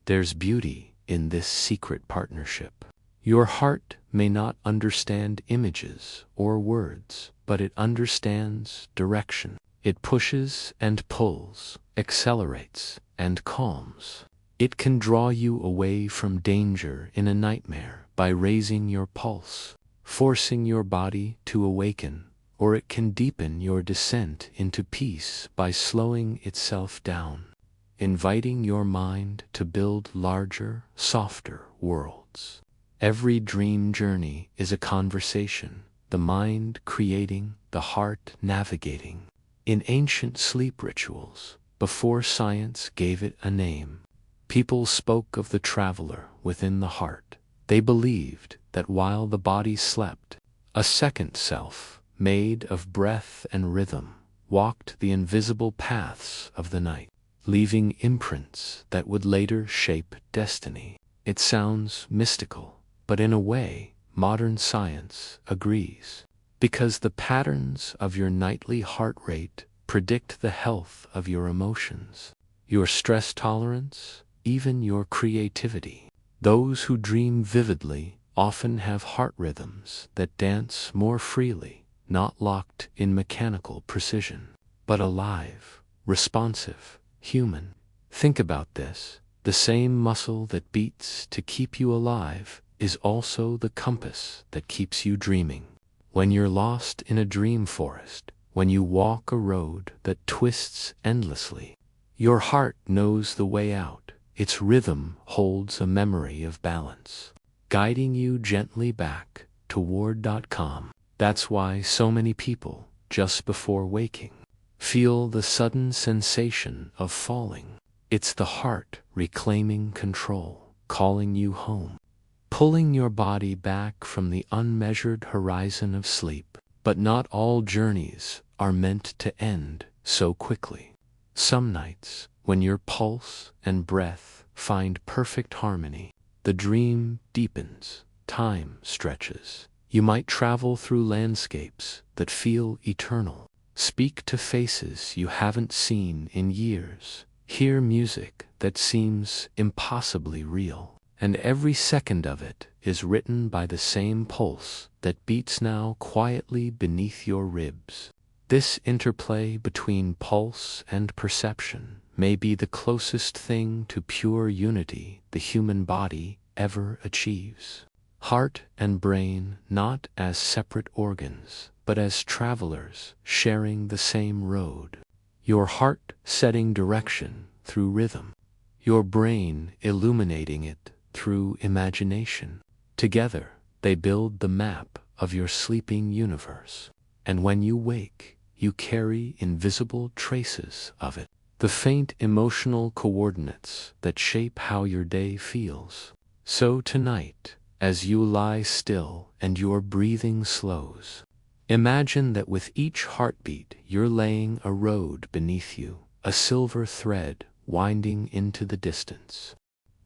There's beauty in this secret partnership. Your heart may not understand images or words, but it understands direction. It pushes and pulls, accelerates and calms. It can draw you away from danger in a nightmare by raising your pulse, forcing your body to awaken, or it can deepen your descent into peace by slowing itself down, inviting your mind to build larger, softer worlds. Every dream journey is a conversation, the mind creating, the heart navigating. In ancient sleep rituals, before science gave it a name, people spoke of the traveler within the heart. They believed that while the body slept, a second self, made of breath and rhythm, walked the invisible paths of the night, leaving imprints that would later shape destiny. It sounds mystical, but in a way, modern science agrees. Because the patterns of your nightly heart rate predict the health of your emotions, your stress tolerance, even your creativity. Those who dream vividly often have heart rhythms that dance more freely, not locked in mechanical precision, but alive, responsive, human. Think about this. The same muscle that beats to keep you alive is also the compass that keeps you dreaming. When you're lost in a dream forest, when you walk a road that twists endlessly, your heart knows the way out. Its rhythm holds a memory of balance, guiding you gently back toward calm. That's why so many people, just before waking, feel the sudden sensation of falling. It's the heart reclaiming control, calling you home, pulling your body back from the unmeasured horizon of sleep. But not all journeys are meant to end so quickly. Some nights, when your pulse and breath find perfect harmony, the dream deepens, time stretches. You might travel through landscapes that feel eternal, speak to faces you haven't seen in years, hear music that seems impossibly real, and every second of it is written by the same pulse that beats now quietly beneath your ribs. This interplay between pulse and perception may be the closest thing to pure unity the human body ever achieves. Heart and brain not as separate organs, but as travelers sharing the same road. Your heart setting direction through rhythm, your brain illuminating it through imagination. Together, they build the map of your sleeping universe. And when you wake, you carry invisible traces of it, the faint emotional coordinates that shape how your day feels. So tonight, as you lie still and your breathing slows, imagine that with each heartbeat you're laying a road beneath you, a silver thread winding into the distance,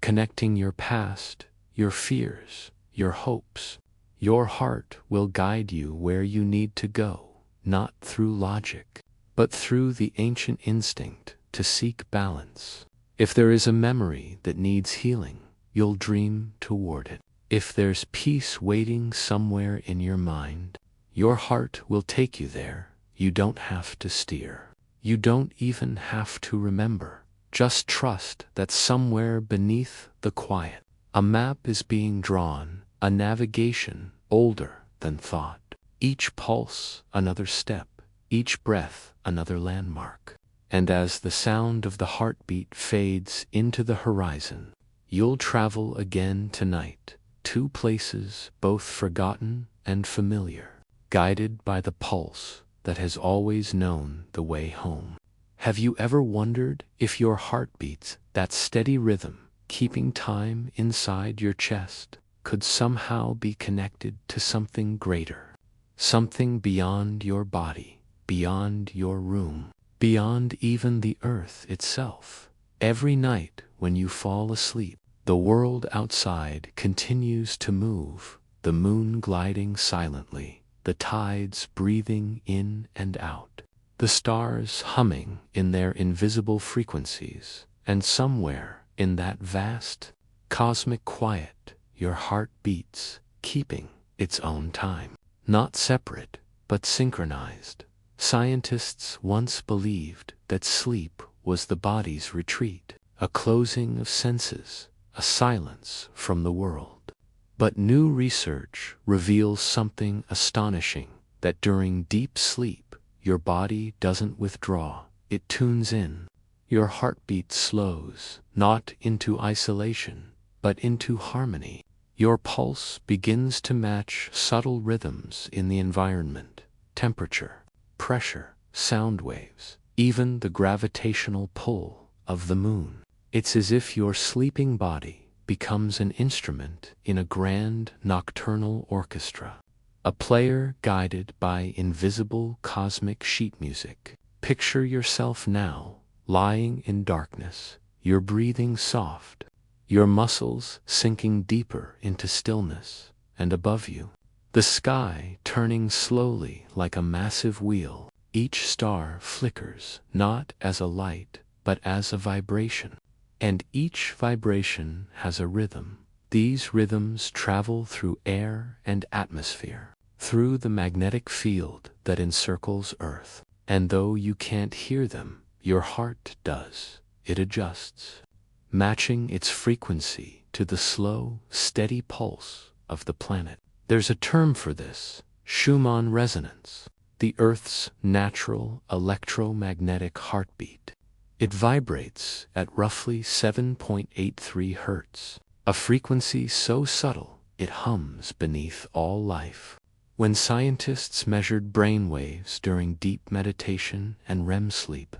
connecting your past, your fears, your hopes. Your heart will guide you where you need to go, not through logic, but through the ancient instinct to seek balance. If there is a memory that needs healing, you'll dream toward it. If there's peace waiting somewhere in your mind, your heart will take you there. You don't have to steer. You don't even have to remember. Just trust that somewhere beneath the quiet, a map is being drawn, a navigation older than thought. Each pulse another step, each breath another landmark. And as the sound of the heartbeat fades into the horizon, you'll travel again tonight, two places both forgotten and familiar, guided by the pulse that has always known the way home. Have you ever wondered if your heart beats, that steady rhythm, keeping time inside your chest, could somehow be connected to something greater? Something beyond your body, beyond your room, beyond even the earth itself. Every night when you fall asleep, the world outside continues to move, the moon gliding silently, the tides breathing in and out, the stars humming in their invisible frequencies, and somewhere in that vast, cosmic quiet, your heart beats, keeping its own time. Not separate, but synchronized. Scientists once believed that sleep was the body's retreat, a closing of senses, a silence from the world. But new research reveals something astonishing, that during deep sleep, your body doesn't withdraw, it tunes in. Your heartbeat slows, not into isolation, but into harmony. Your pulse begins to match subtle rhythms in the environment, temperature, pressure, sound waves, even the gravitational pull of the moon. It's as if your sleeping body becomes an instrument in a grand nocturnal orchestra, a player guided by invisible cosmic sheet music. Picture yourself now, lying in darkness, your breathing soft, your muscles sinking deeper into stillness, and above you, the sky turning slowly like a massive wheel. Each star flickers not as a light, but as a vibration. And each vibration has a rhythm. These rhythms travel through air and atmosphere, through the magnetic field that encircles Earth. And though you can't hear them, your heart does. It adjusts, matching its frequency to the slow, steady pulse of the planet. There's a term for this: Schumann resonance, the Earth's natural electromagnetic heartbeat. It vibrates at roughly 7.83 Hertz, a frequency so subtle it hums beneath all life. When scientists measured brain waves during deep meditation and REM sleep,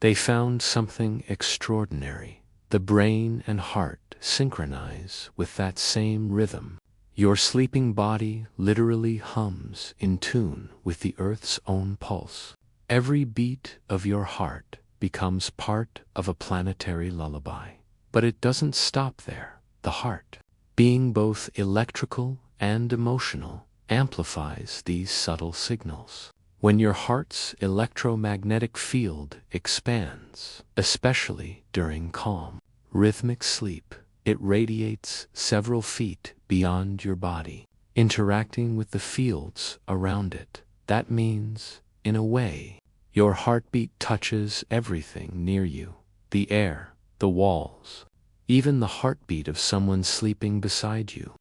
they found something extraordinary. The brain and heart synchronize with that same rhythm. Your sleeping body literally hums in tune with the Earth's own pulse. Every beat of your heart becomes part of a planetary lullaby. But it doesn't stop there. The heart, being both electrical and emotional, amplifies these subtle signals. When your heart's electromagnetic field expands, especially during calm, rhythmic sleep, it radiates several feet beyond your body, interacting with the fields around it. That means, in a way, your heartbeat touches everything near you: the air, the walls, even the heartbeat of someone sleeping beside you.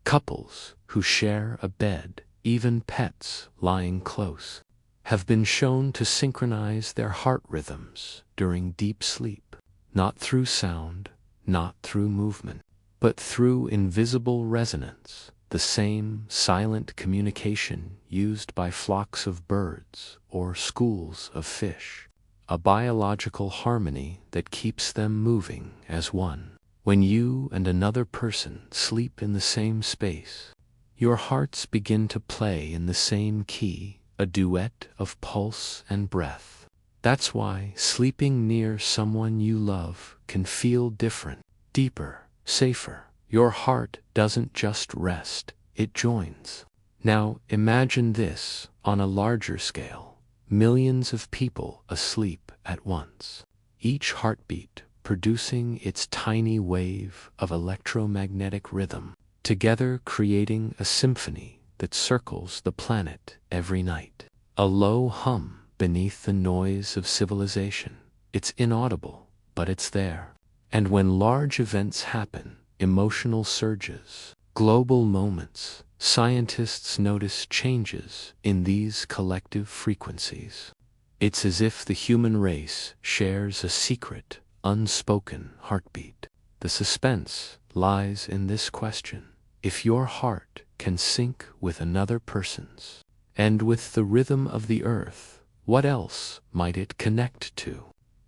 Couples who share a bed, even pets lying close, have been shown to synchronize their heart rhythms during deep sleep, not through sound, not through movement, but through invisible resonance, the same silent communication used by flocks of birds or schools of fish, a biological harmony that keeps them moving as one. When you and another person sleep in the same space, your hearts begin to play in the same key, a duet of pulse and breath. That's why sleeping near someone you love can feel different, deeper, safer. Your heart doesn't just rest, it joins. Now imagine this on a larger scale: millions of people asleep at once, each heartbeat producing its tiny wave of electromagnetic rhythm, together creating a symphony that circles the planet every night. A low hum beneath the noise of civilization. It's inaudible, but it's there. And when large events happen, emotional surges, global moments, scientists notice changes in these collective frequencies. It's as if the human race shares a secret, unspoken heartbeat. The suspense lies in this question: if your heart can sync with another person's, and with the rhythm of the earth, what else might it connect to?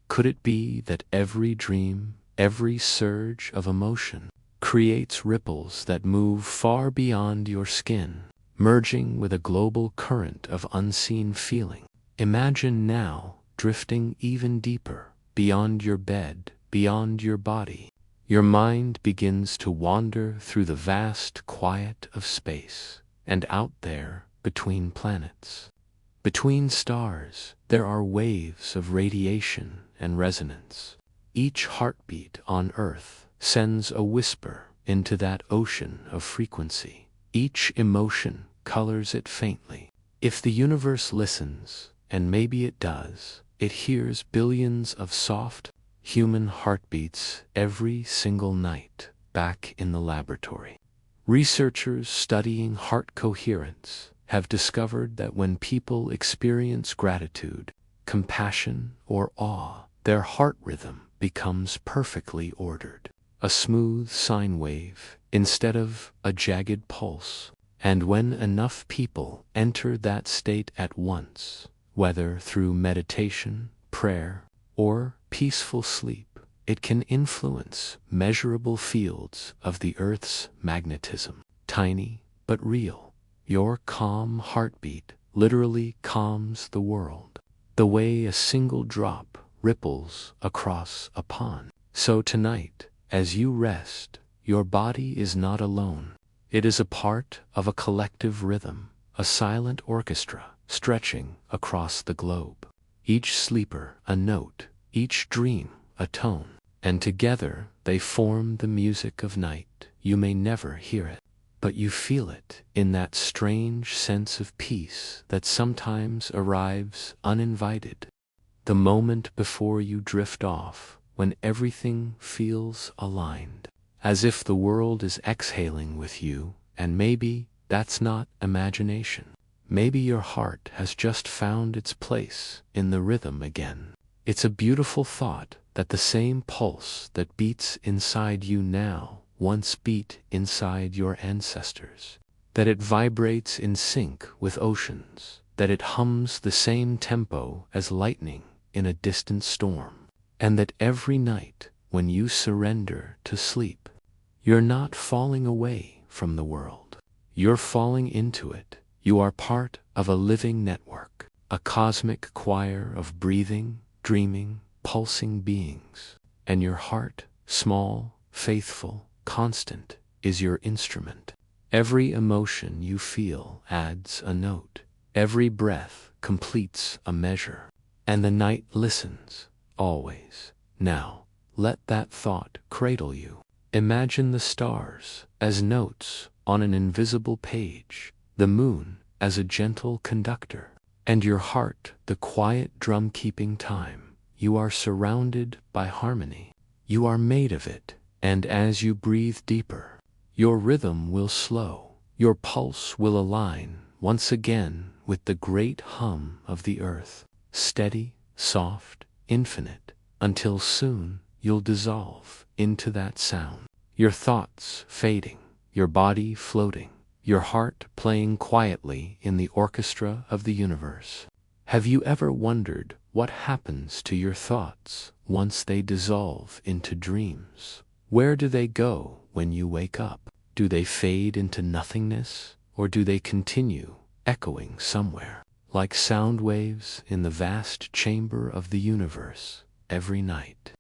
Could it be that every dream, every surge of emotion, creates ripples that move far beyond your skin, merging with a global current of unseen feeling? Imagine now drifting even deeper, beyond your bed, beyond your body. Your mind begins to wander through the vast quiet of space, and out there, between planets, between stars, there are waves of radiation and resonance. Each heartbeat on Earth sends a whisper into that ocean of frequency. Each emotion colors it faintly. If the universe listens, and maybe it does, it hears billions of soft, human heartbeats every single night back in the laboratory. Researchers studying heart coherence have discovered that when people experience gratitude, compassion, or awe, their heart rhythm becomes perfectly ordered, a smooth sine wave instead of a jagged pulse. And when enough people enter that state at once, whether through meditation, prayer, or peaceful sleep, it can influence measurable fields of the Earth's magnetism. Tiny, but real. Your calm heartbeat literally calms the world, the way a single drop ripples across a pond. So tonight, as you rest, your body is not alone. It is a part of a collective rhythm, a silent orchestra stretching across the globe. Each sleeper a note, each dream a tone, and together they form the music of night. You may never hear it, but you feel it in that strange sense of peace that sometimes arrives uninvited. The moment before you drift off, when everything feels aligned, as if the world is exhaling with you. And maybe that's not imagination. Maybe your heart has just found its place in the rhythm again. It's a beautiful thought that the same pulse that beats inside you now once beat inside your ancestors, that it vibrates in sync with oceans, that it hums the same tempo as lightning in a distant storm, and that every night when you surrender to sleep, you're not falling away from the world. You're falling into it. You are part of a living network, a cosmic choir of breathing, dreaming, pulsing beings. And your heart, small, faithful, constant, is your instrument. Every emotion you feel adds a note. Every breath completes a measure. And the night listens, always. Now, let that thought cradle you. Imagine the stars as notes on an invisible page, the moon as a gentle conductor, and your heart the quiet drum keeping time. You are surrounded by harmony. You are made of it, and as you breathe deeper, your rhythm will slow, your pulse will align once again with the great hum of the earth, steady, soft, infinite, until soon you'll dissolve into that sound. Your thoughts fading, your body floating, your heart playing quietly in the orchestra of the universe. Have you ever wondered what happens to your thoughts once they dissolve into dreams? Where do they go when you wake up? Do they fade into nothingness, or do they continue echoing somewhere, like sound waves in the vast chamber of the universe every night?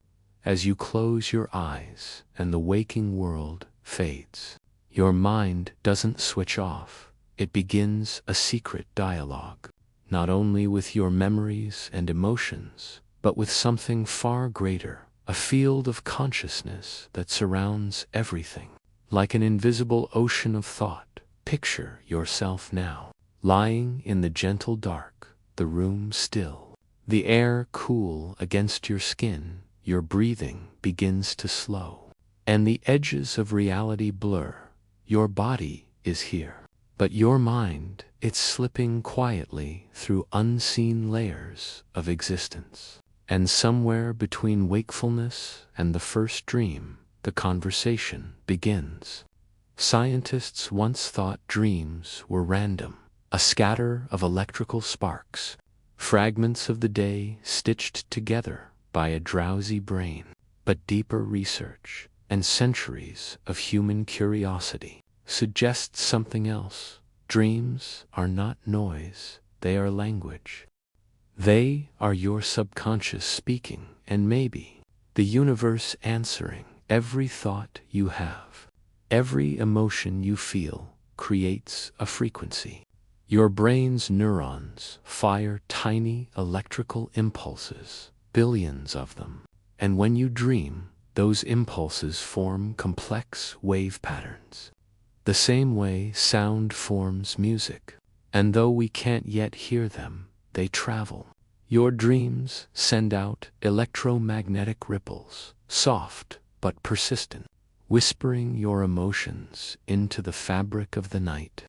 As you close your eyes and the waking world fades, your mind doesn't switch off. It begins a secret dialogue, not only with your memories and emotions, but with something far greater, a field of consciousness that surrounds everything. Like an invisible ocean of thought, picture yourself now, lying in the gentle dark, the room still, the air cool against your skin, your breathing begins to slow, and the edges of reality blur. Your body is here, but your mind, it's slipping quietly through unseen layers of existence. And somewhere between wakefulness and the first dream, the conversation begins. Scientists once thought dreams were random, a scatter of electrical sparks, fragments of the day stitched together by a drowsy brain. But deeper research and centuries of human curiosity suggests something else. Dreams are not noise, they are language. They are your subconscious speaking, and maybe the universe answering every thought you have. Every emotion you feel creates a frequency. Your brain's neurons fire tiny electrical impulses, billions of them. And when you dream, those impulses form complex wave patterns, the same way sound forms music. And though we can't yet hear them, they travel. Your dreams send out electromagnetic ripples, soft but persistent, whispering your emotions into the fabric of the night.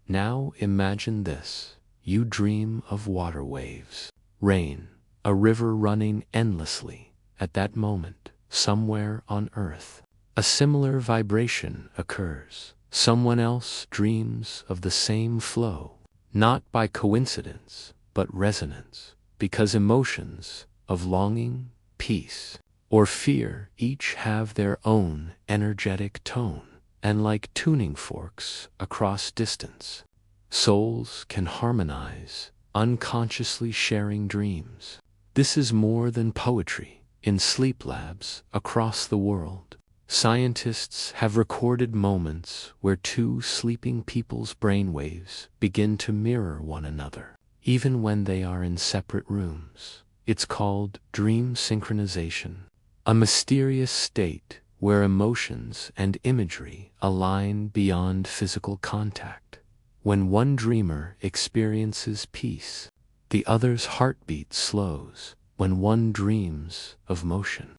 Now imagine this. You dream of water waves, rain, a river running endlessly. At that moment, somewhere on Earth, a similar vibration occurs. Someone else dreams of the same flow, not by coincidence, but resonance, because emotions of longing, peace, or fear each have their own energetic tone, and like tuning forks across distance, souls can harmonize, unconsciously sharing dreams. This is more than poetry. In sleep labs across the world, scientists have recorded moments where two sleeping people's brainwaves begin to mirror one another, even when they are in separate rooms. It's called dream synchronization, a mysterious state where emotions and imagery align beyond physical contact. When one dreamer experiences peace, the other's heartbeat slows. When one dreams of motion,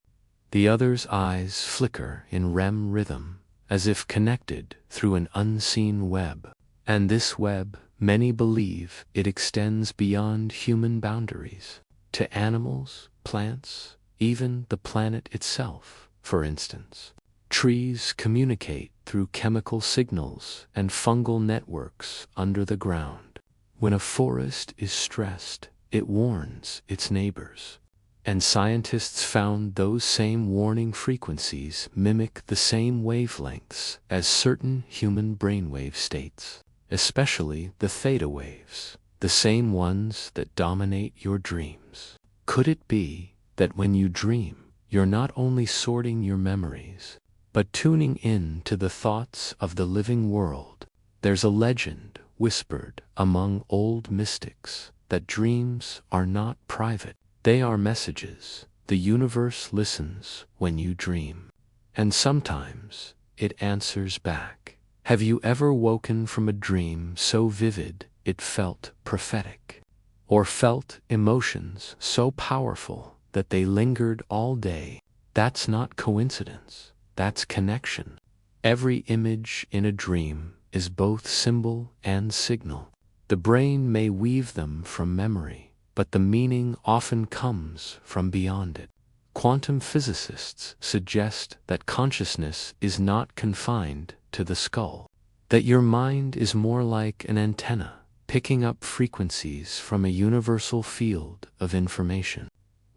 the other's eyes flicker in REM rhythm, as if connected through an unseen web. And this web, many believe, it extends beyond human boundaries, to animals, plants, even the planet itself. For instance, trees communicate through chemical signals and fungal networks under the ground. When a forest is stressed, it warns its neighbors. And scientists found those same warning frequencies mimic the same wavelengths as certain human brainwave states, especially the theta waves, the same ones that dominate your dreams. Could it be that when you dream, you're not only sorting your memories, but tuning in to the thoughts of the living world. There's a legend whispered among old mystics that dreams are not private. They are messages. The universe listens when you dream, and sometimes it answers back. Have you ever woken from a dream so vivid it felt prophetic? Or felt emotions so powerful that they lingered all day? That's not coincidence, that's connection. Every image in a dream is both symbol and signal. The brain may weave them from memory, but the meaning often comes from beyond it. Quantum physicists suggest that consciousness is not confined to the skull, that your mind is more like an antenna, picking up frequencies from a universal field of information.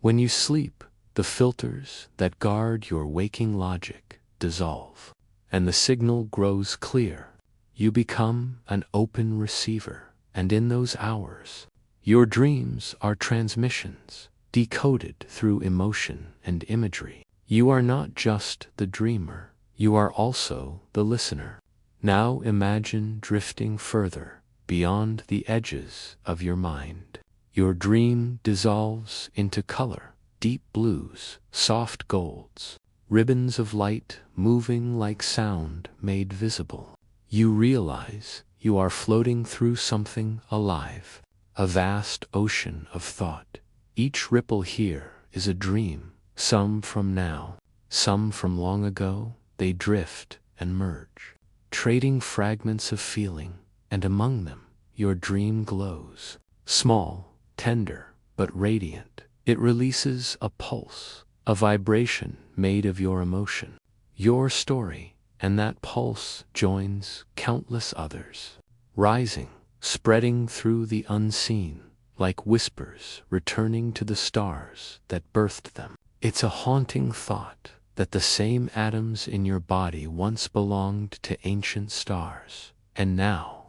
When you sleep, the filters that guard your waking logic dissolve, and the signal grows clear. You become an open receiver, and in those hours, your dreams are transmissions, decoded through emotion and imagery. You are not just the dreamer, you are also the listener. Now imagine drifting further, beyond the edges of your mind. Your dream dissolves into color, deep blues, soft golds, ribbons of light moving like sound made visible. You realize you are floating through something alive, a vast ocean of thought. Each ripple here is a dream, some from now, some from long ago. They drift and merge, trading fragments of feeling, and among them, your dream glows. Small, tender, but radiant. It releases a pulse, a vibration made of your emotion, your story, and that pulse joins countless others, rising, spreading through the unseen, like whispers returning to the stars that birthed them. It's a haunting thought that the same atoms in your body once belonged to ancient stars, and now,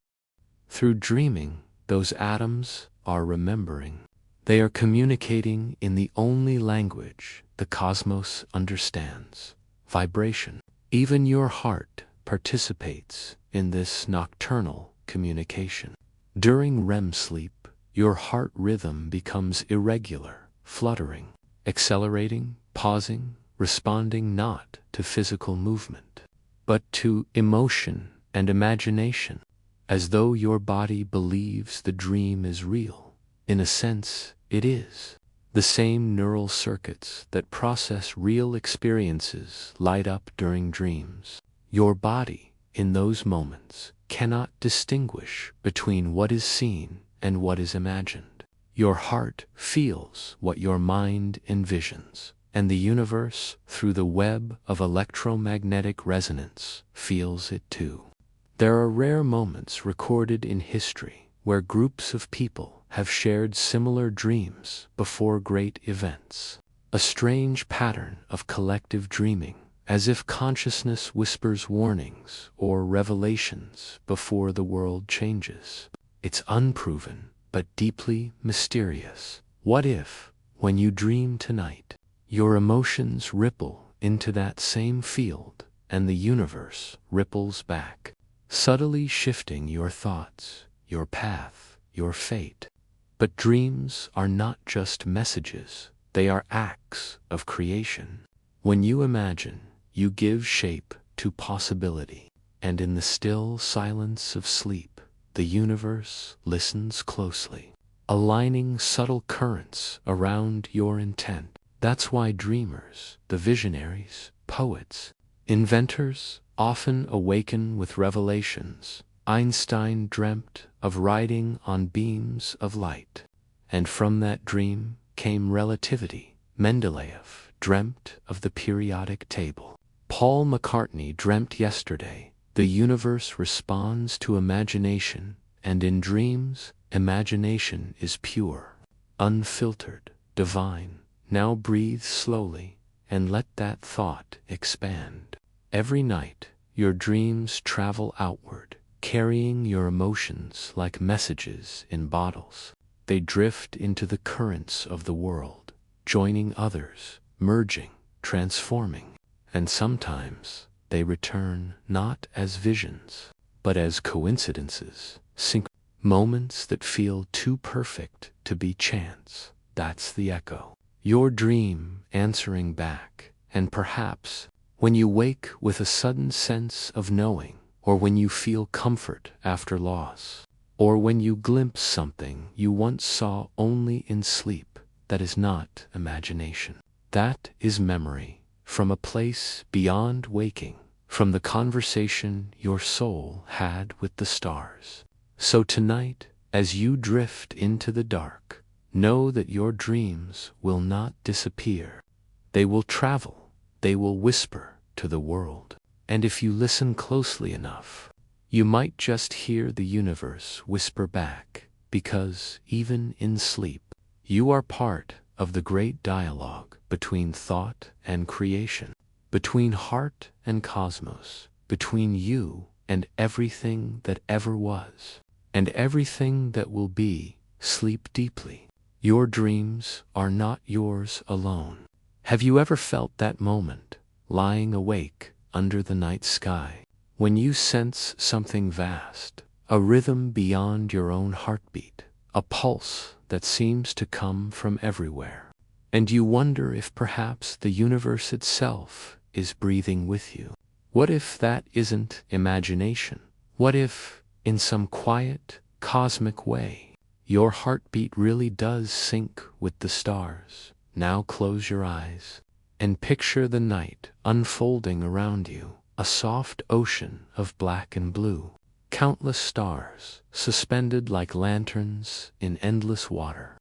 through dreaming, those atoms are remembering. They are communicating in the only language the cosmos understands: vibration. Even your heart participates in this nocturnal communication. During REM sleep, your heart rhythm becomes irregular, fluttering, accelerating, pausing, responding not to physical movement, but to emotion and imagination, as though your body believes the dream is real. In a sense, it is. The same neural circuits that process real experiences light up during dreams. Your body, in those moments, cannot distinguish between what is seen and what is imagined. Your heart feels what your mind envisions, and the universe, through the web of electromagnetic resonance, feels it too. There are rare moments recorded in history where groups of people have shared similar dreams before great events. A strange pattern of collective dreaming, as if consciousness whispers warnings or revelations before the world changes. It's unproven, but deeply mysterious. What if, when you dream tonight, your emotions ripple into that same field and the universe ripples back, subtly shifting your thoughts, your path, your fate? But dreams are not just messages, they are acts of creation. When you imagine, you give shape to possibility, and in the still silence of sleep, the universe listens closely, aligning subtle currents around your intent. That's why dreamers, the visionaries, poets, inventors, often awaken with revelations. Einstein dreamt of riding on beams of light, and from that dream came relativity. Mendeleev dreamt of the periodic table. Paul McCartney dreamt yesterday. The universe responds to imagination, and in dreams, imagination is pure, unfiltered, divine. Now breathe slowly, and let that thought expand. Every night, your dreams travel outward, carrying your emotions like messages in bottles. They drift into the currents of the world, joining others, merging, transforming. And sometimes, they return not as visions, but as coincidences, moments that feel too perfect to be chance. That's the echo. Your dream answering back, and perhaps when you wake with a sudden sense of knowing, or when you feel comfort after loss, or when you glimpse something you once saw only in sleep, that is not imagination. That is memory, from a place beyond waking, from the conversation your soul had with the stars. So tonight, as you drift into the dark, know that your dreams will not disappear. They will travel, they will whisper to the world. And if you listen closely enough, you might just hear the universe whisper back, because even in sleep, you are part of the great dialogue between thought and creation, between heart and cosmos, between you and everything that ever was, and everything that will be. Sleep deeply. Your dreams are not yours alone. Have you ever felt that moment, lying awake under the night sky, when you sense something vast, a rhythm beyond your own heartbeat, a pulse that seems to come from everywhere, and you wonder if perhaps the universe itself is breathing with you? What if that isn't imagination? What if, in some quiet, cosmic way, your heartbeat really does sync with the stars? Now close your eyes and picture the night unfolding around you, a soft ocean of black and blue, countless stars suspended like lanterns in endless water.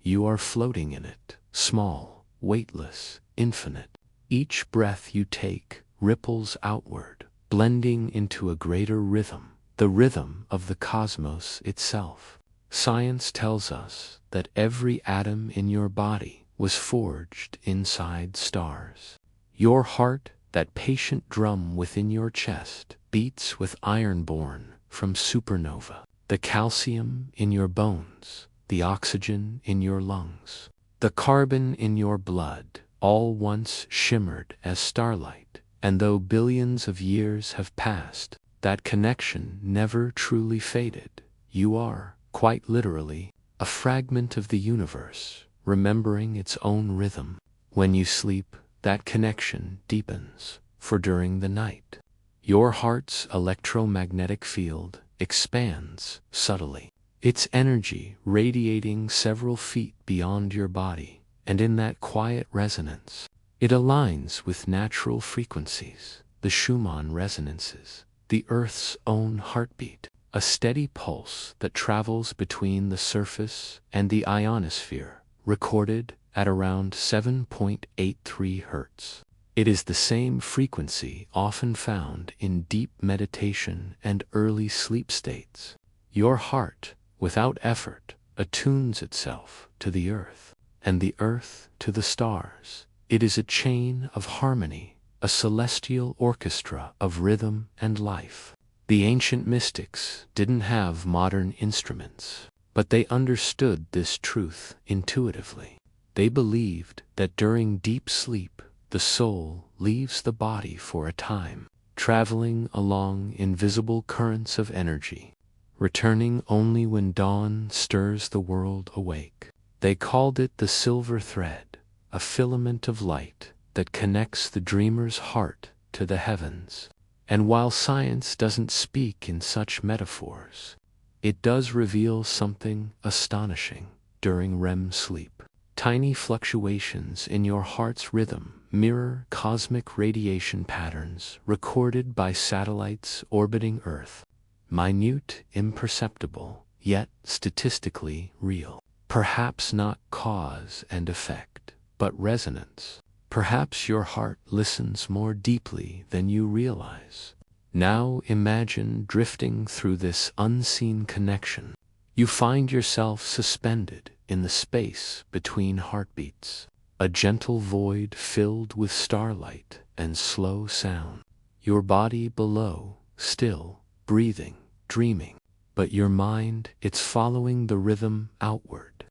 You are floating in it, small, weightless, infinite. Each breath you take ripples outward, blending into a greater rhythm, the rhythm of the cosmos itself. Science tells us that every atom in your body was forged inside stars. Your heart, that patient drum within your chest, beats with iron born from supernova. The calcium in your bones, the oxygen in your lungs, the carbon in your blood, all once shimmered as starlight. And though billions of years have passed, that connection never truly faded. You are, quite literally, a fragment of the universe, remembering its own rhythm. When you sleep, that connection deepens, for during the night, your heart's electromagnetic field expands subtly, its energy radiating several feet beyond your body, and in that quiet resonance, it aligns with natural frequencies, the Schumann resonances, the Earth's own heartbeat, a steady pulse that travels between the surface and the ionosphere, recorded at around 7.83 Hertz. It is the same frequency often found in deep meditation and early sleep states. Your heart, without effort, attunes itself to the earth, and the earth to the stars. It is a chain of harmony, a celestial orchestra of rhythm and life. The ancient mystics didn't have modern instruments, but they understood this truth intuitively. They believed that during deep sleep, the soul leaves the body for a time, traveling along invisible currents of energy, returning only when dawn stirs the world awake. They called it the silver thread, a filament of light that connects the dreamer's heart to the heavens. And while science doesn't speak in such metaphors, it does reveal something astonishing during REM sleep. Tiny fluctuations in your heart's rhythm mirror cosmic radiation patterns recorded by satellites orbiting Earth. Minute, imperceptible, yet statistically real. Perhaps not cause and effect, but resonance. Perhaps your heart listens more deeply than you realize. Now imagine drifting through this unseen connection. You find yourself suspended in the space between heartbeats, a gentle void filled with starlight and slow sound. Your body below, still, breathing, dreaming, but your mind, it's following the rhythm outward,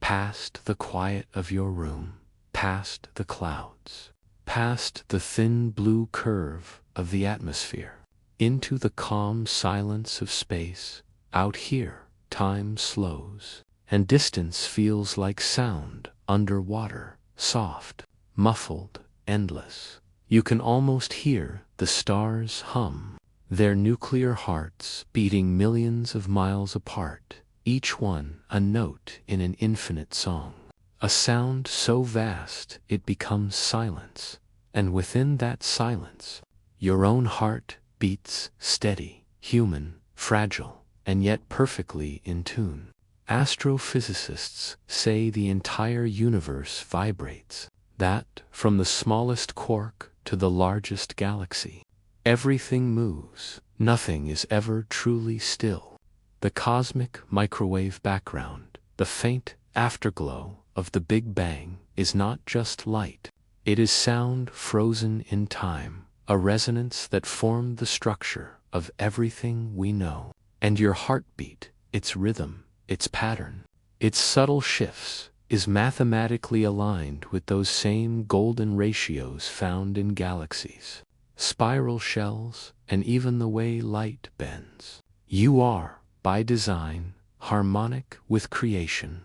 past the quiet of your room, past the clouds, past the thin blue curve of the atmosphere, into the calm silence of space. Out here, time slows, and distance feels like sound underwater, soft, muffled, endless. You can almost hear the stars hum, their nuclear hearts beating millions of miles apart, each one a note in an infinite song. A sound so vast it becomes silence, and within that silence, your own heart beats steady, human, fragile, and yet perfectly in tune. Astrophysicists say the entire universe vibrates, that from the smallest quark to the largest galaxy, everything moves, nothing is ever truly still. The cosmic microwave background, the faint afterglow of the Big Bang, is not just light. It is sound frozen in time, a resonance that formed the structure of everything we know. And your heartbeat, its rhythm, its pattern, its subtle shifts, is mathematically aligned with those same golden ratios found in galaxies, spiral shells, and even the way light bends. You are, by design, harmonic with creation.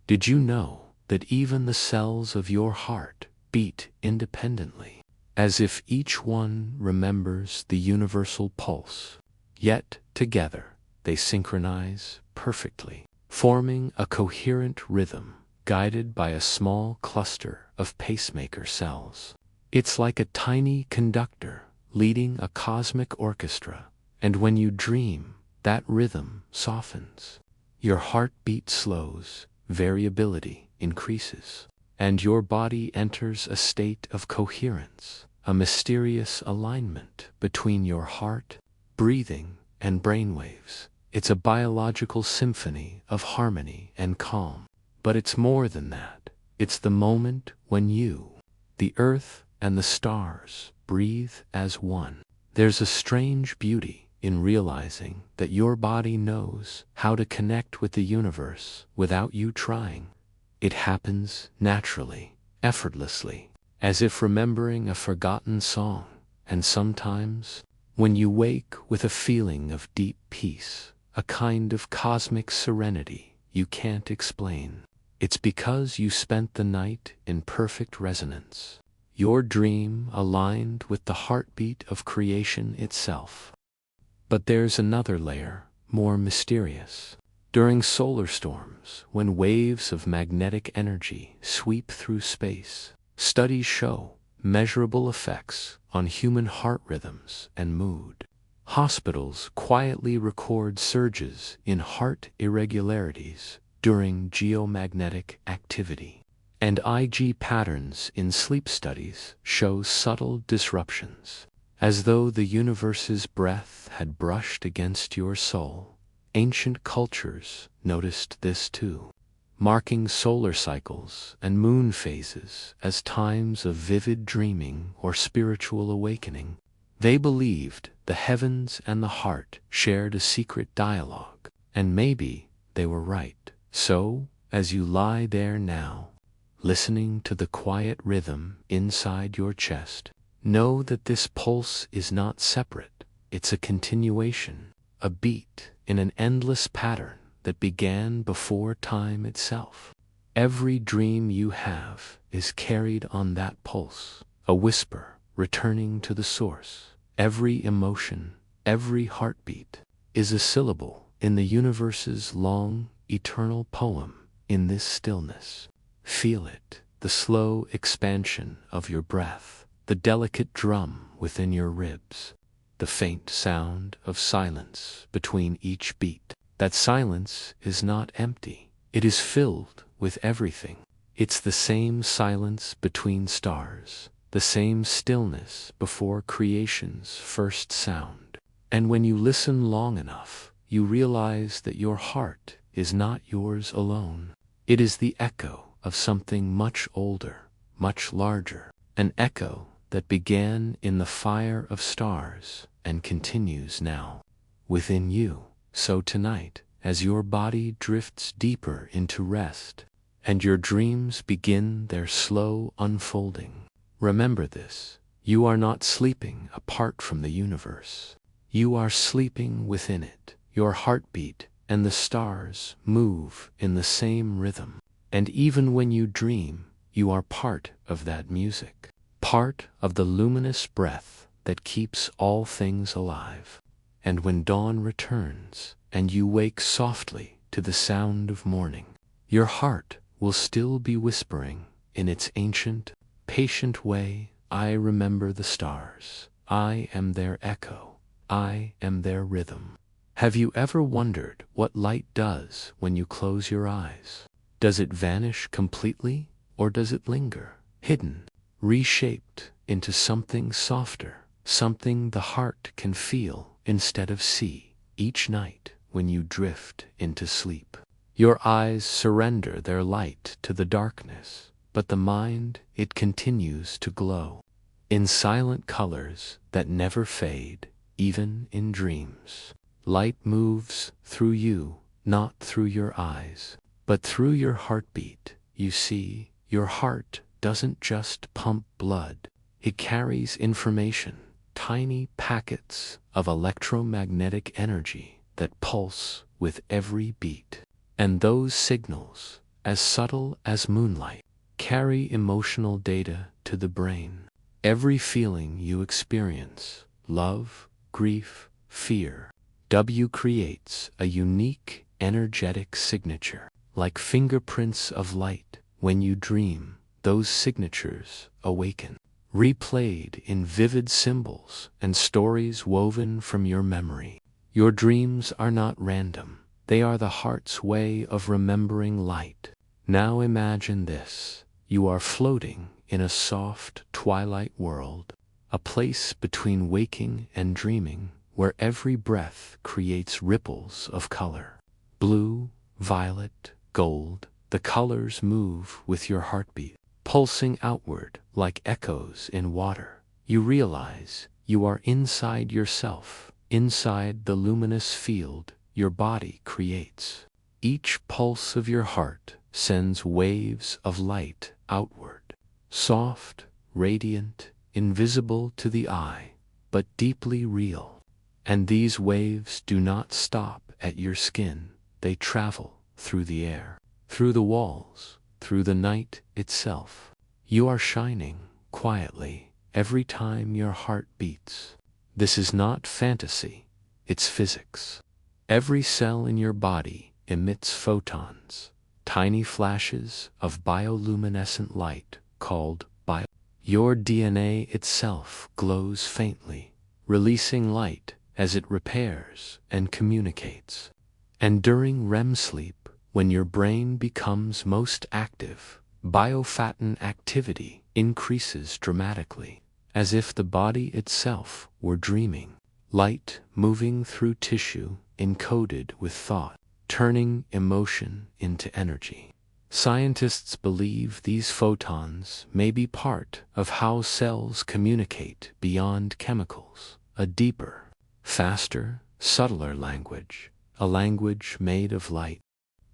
Did you know that even the cells of your heart beat independently, as if each one remembers the universal pulse? Yet, together, they synchronize perfectly, forming a coherent rhythm guided by a small cluster of pacemaker cells. It's like a tiny conductor leading a cosmic orchestra, and when you dream, that rhythm softens. Your heartbeat slows, variability increases, and your body enters a state of coherence, a mysterious alignment between your heart, breathing, and brainwaves. It's a biological symphony of harmony and calm. But it's more than that. It's the moment when you, the earth, and the stars breathe as one. There's a strange beauty in realizing that your body knows how to connect with the universe without you trying. It happens naturally, effortlessly, as if remembering a forgotten song. And sometimes, when you wake with a feeling of deep peace, a kind of cosmic serenity you can't explain, it's because you spent the night in perfect resonance. Your dream aligned with the heartbeat of creation itself. But there's another layer, more mysterious. During solar storms, when waves of magnetic energy sweep through space, studies show measurable effects on human heart rhythms and mood. Hospitals quietly record surges in heart irregularities during geomagnetic activity. And IG patterns in sleep studies show subtle disruptions, as though the universe's breath had brushed against your soul. Ancient cultures noticed this too, marking solar cycles and moon phases as times of vivid dreaming or spiritual awakening. They believed the heavens and the heart shared a secret dialogue, and maybe they were right. So, as you lie there now, listening to the quiet rhythm inside your chest, know that this pulse is not separate. It's a continuation, a beat in an endless pattern that began before time itself. Every dream you have is carried on that pulse, a whisper returning to the source. Every emotion, every heartbeat, is a syllable in the universe's long, eternal poem. In this stillness, feel it, the slow expansion of your breath, the delicate drum within your ribs, the faint sound of silence between each beat. That silence is not empty. It is filled with everything. It's the same silence between stars, the same stillness before creation's first sound. And when you listen long enough, you realize that your heart is not yours alone. It is the echo of something much older, much larger, an echo that began in the fire of stars and continues now within you. So tonight, as your body drifts deeper into rest and your dreams begin their slow unfolding, Remember this: you are not sleeping apart from the universe. You are sleeping within it. Your heartbeat and the stars move in the same rhythm. And even when you dream, you are part of that music, part of the luminous breath that keeps all things alive. And when dawn returns, and you wake softly to the sound of morning, your heart will still be whispering in its ancient, patient way, "I remember the stars. I am their echo. I am their rhythm." Have you ever wondered what light does when you close your eyes? Does it vanish completely, or does it linger, hidden, reshaped into something softer, something the heart can feel instead of see? Each night when you drift into sleep, your eyes surrender their light to the darkness, but the mind, it continues to glow in silent colors that never fade, even in dreams. Light moves through you, not through your eyes, but through your heartbeat. You see, your heart doesn't just pump blood, it carries information, tiny packets of electromagnetic energy that pulse with every beat. And those signals, as subtle as moonlight, carry emotional data to the brain. Every feeling you experience, love, grief, fear, creates a unique energetic signature. Like fingerprints of light, when you dream, those signatures awaken, replayed in vivid symbols and stories woven from your memory. Your dreams are not random. They are the heart's way of remembering light. Now imagine this: you are floating in a soft twilight world, a place between waking and dreaming, where every breath creates ripples of color. Blue, violet, gold, the colors move with your heartbeat, pulsing outward like echoes in water. You realize you are inside yourself, inside the luminous field your body creates. Each pulse of your heart sends waves of light outward, soft, radiant, invisible to the eye, but deeply real. And these waves do not stop at your skin. They travel through the air, through the walls, through the night itself. You are shining quietly every time your heart beats. This is not fantasy, it's physics. Every cell in your body emits photons, tiny flashes of bioluminescent light called bio. Your DNA itself glows faintly, releasing light as it repairs and communicates. And during REM sleep, when your brain becomes most active, biophatin activity increases dramatically, as if the body itself were dreaming. Light moving through tissue encoded with thought, turning emotion into energy. Scientists believe these photons may be part of how cells communicate beyond chemicals, a deeper, faster, subtler language, a language made of light.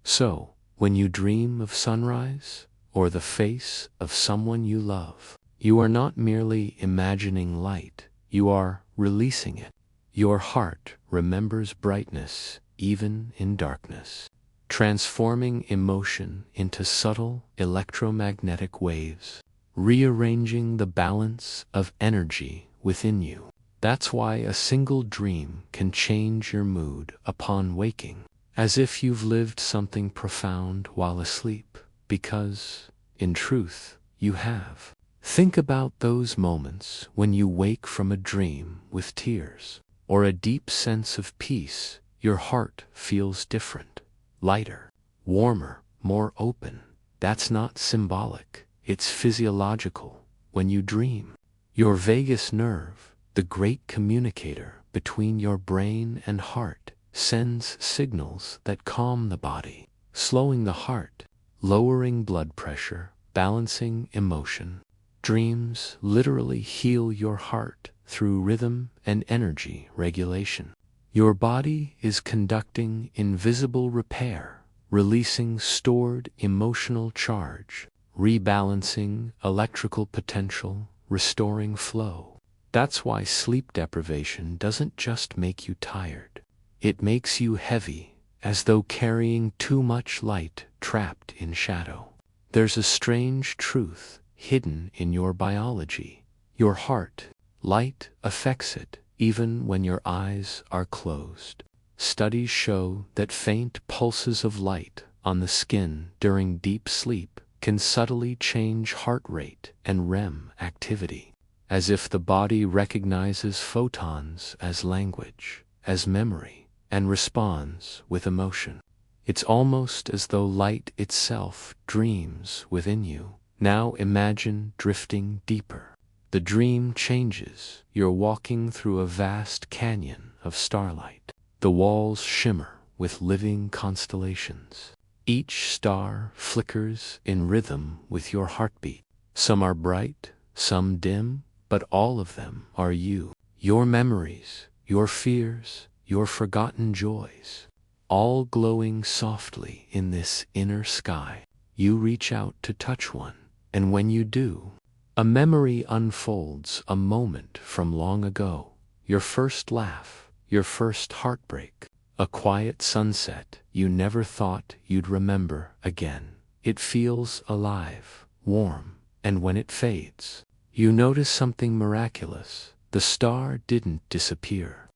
So, when you dream of sunrise or the face of someone you love, you are not merely imagining light, you are releasing it. Your heart remembers brightness even in darkness, transforming emotion into subtle electromagnetic waves, rearranging the balance of energy within you. That's why a single dream can change your mood upon waking, as if you've lived something profound while asleep, because, in truth, you have. Think about those moments when you wake from a dream with tears, or a deep sense of peace. Your heart feels different, lighter, warmer, more open. That's not symbolic, it's physiological. When you dream, your vagus nerve, the great communicator between your brain and heart, sends signals that calm the body, slowing the heart, lowering blood pressure, balancing emotion. Dreams literally heal your heart through rhythm and energy regulation. Your body is conducting invisible repair, releasing stored emotional charge, rebalancing electrical potential, restoring flow. That's why sleep deprivation doesn't just make you tired. It makes you heavy, as though carrying too much light trapped in shadow. There's a strange truth hidden in your biology. Your heart, light affects it, even when your eyes are closed. Studies show that faint pulses of light on the skin during deep sleep can subtly change heart rate and REM activity, as if the body recognizes photons as language, as memory, and responds with emotion. It's almost as though light itself dreams within you. Now imagine drifting deeper. The dream changes. You're walking through a vast canyon of starlight. The walls shimmer with living constellations. Each star flickers in rhythm with your heartbeat. Some are bright, some dim, but all of them are you. Your memories, your fears, your forgotten joys, all glowing softly in this inner sky. You reach out to touch one, and when you do, a memory unfolds, a moment from long ago. Your first laugh, your first heartbreak, a quiet sunset you never thought you'd remember again. It feels alive, warm, and when it fades, you notice something miraculous. The star didn't disappear.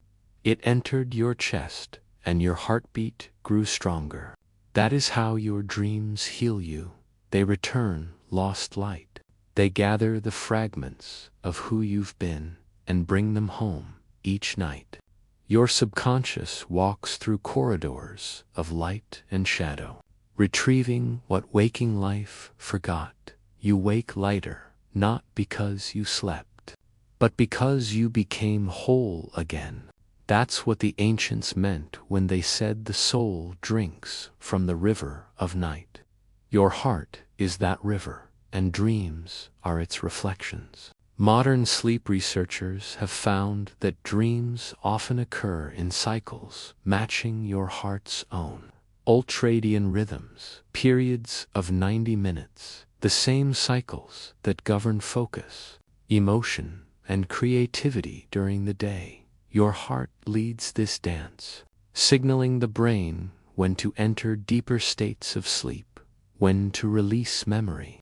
It entered your chest, and your heartbeat grew stronger. That is how your dreams heal you. They return lost light. They gather the fragments of who you've been and bring them home each night. Your subconscious walks through corridors of light and shadow, retrieving what waking life forgot. You wake lighter, not because you slept, but because you became whole again. That's what the ancients meant when they said the soul drinks from the river of night. Your heart is that river, and dreams are its reflections. Modern sleep researchers have found that dreams often occur in cycles matching your heart's own. Ultradian rhythms, periods of 90 minutes, the same cycles that govern focus, emotion, and creativity during the day. Your heart leads this dance, signaling the brain when to enter deeper states of sleep, when to release memory,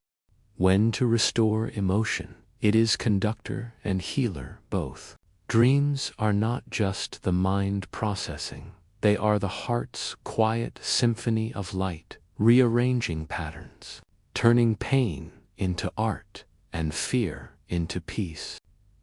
when to restore emotion. It is conductor and healer both. Dreams are not just the mind processing. They are the heart's quiet symphony of light, rearranging patterns, turning pain into art and fear into peace.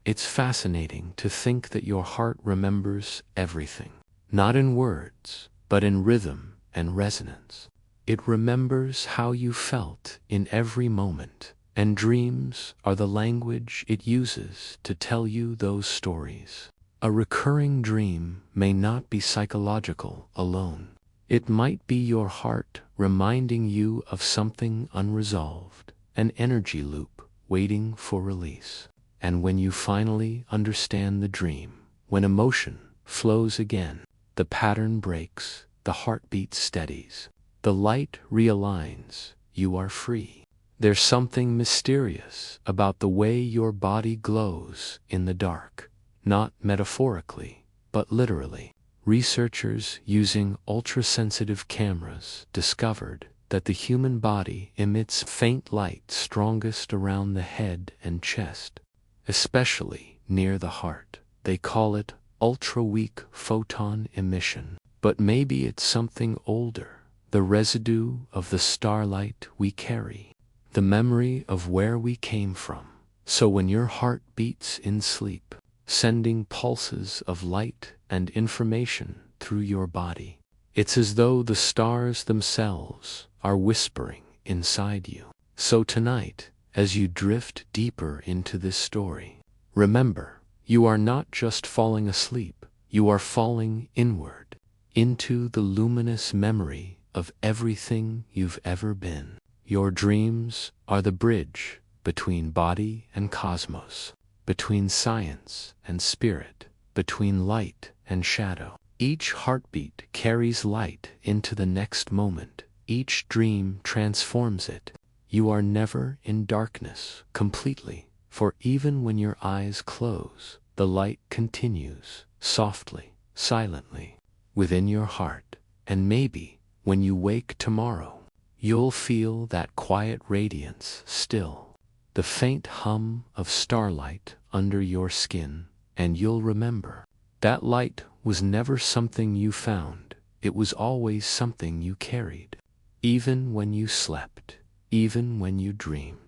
It's fascinating to think that your heart remembers everything, not in words, but in rhythm and resonance. It remembers how you felt in every moment, and dreams are the language it uses to tell you those stories. A recurring dream may not be psychological alone. It might be your heart reminding you of something unresolved, an energy loop waiting for release. And when you finally understand the dream, when emotion flows again, the pattern breaks, the heartbeat steadies, the light realigns, you are free. There's something mysterious about the way your body glows in the dark, not metaphorically, but literally. Researchers using ultrasensitive cameras discovered that the human body emits faint light strongest around the head and chest, especially near the heart. They call it ultra-weak photon emission. But maybe it's something older, the residue of the starlight we carry, the memory of where we came from. So when your heart beats in sleep, sending pulses of light and information through your body, it's as though the stars themselves are whispering inside you. So tonight, as you drift deeper into this story, remember, you are not just falling asleep, you are falling inward, into the luminous memory of everything you've ever been. Your dreams are the bridge between body and cosmos, between science and spirit, between light and shadow. Each heartbeat carries light into the next moment. Each dream transforms it. You are never in darkness completely, For even when your eyes close, the light continues, softly, silently, within your heart. And maybe, when you wake tomorrow, you'll feel that quiet radiance still, the faint hum of starlight under your skin, and you'll remember that light was never something you found, it was always something you carried. Even when you slept, even when you dreamed,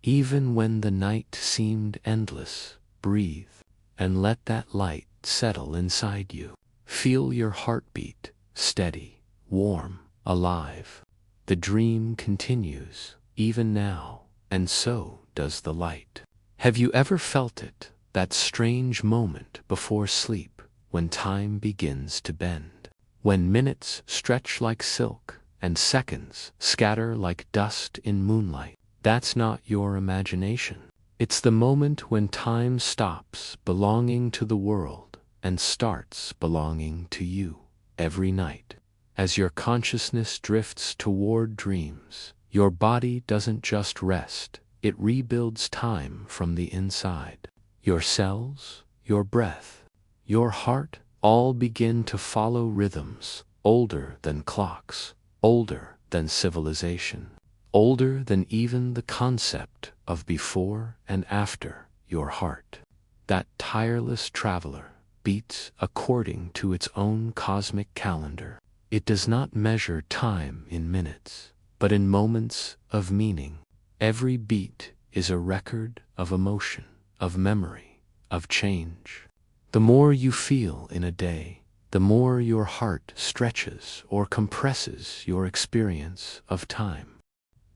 even when the night seemed endless, breathe and let that light settle inside you. Feel your heartbeat, steady, warm, alive. The dream continues, even now, and so does the light. Have you ever felt it, that strange moment before sleep, when time begins to bend? When minutes stretch like silk, and seconds scatter like dust in moonlight? That's not your imagination. It's the moment when time stops belonging to the world and starts belonging to you. Every night, as your consciousness drifts toward dreams, your body doesn't just rest, it rebuilds time from the inside. Your cells, your breath, your heart all begin to follow rhythms older than clocks, older than civilization, older than even the concept of before and after. Your heart, that tireless traveler, beats according to its own cosmic calendar. It does not measure time in minutes, but in moments of meaning. Every beat is a record of emotion, of memory, of change. The more you feel in a day, the more your heart stretches or compresses your experience of time.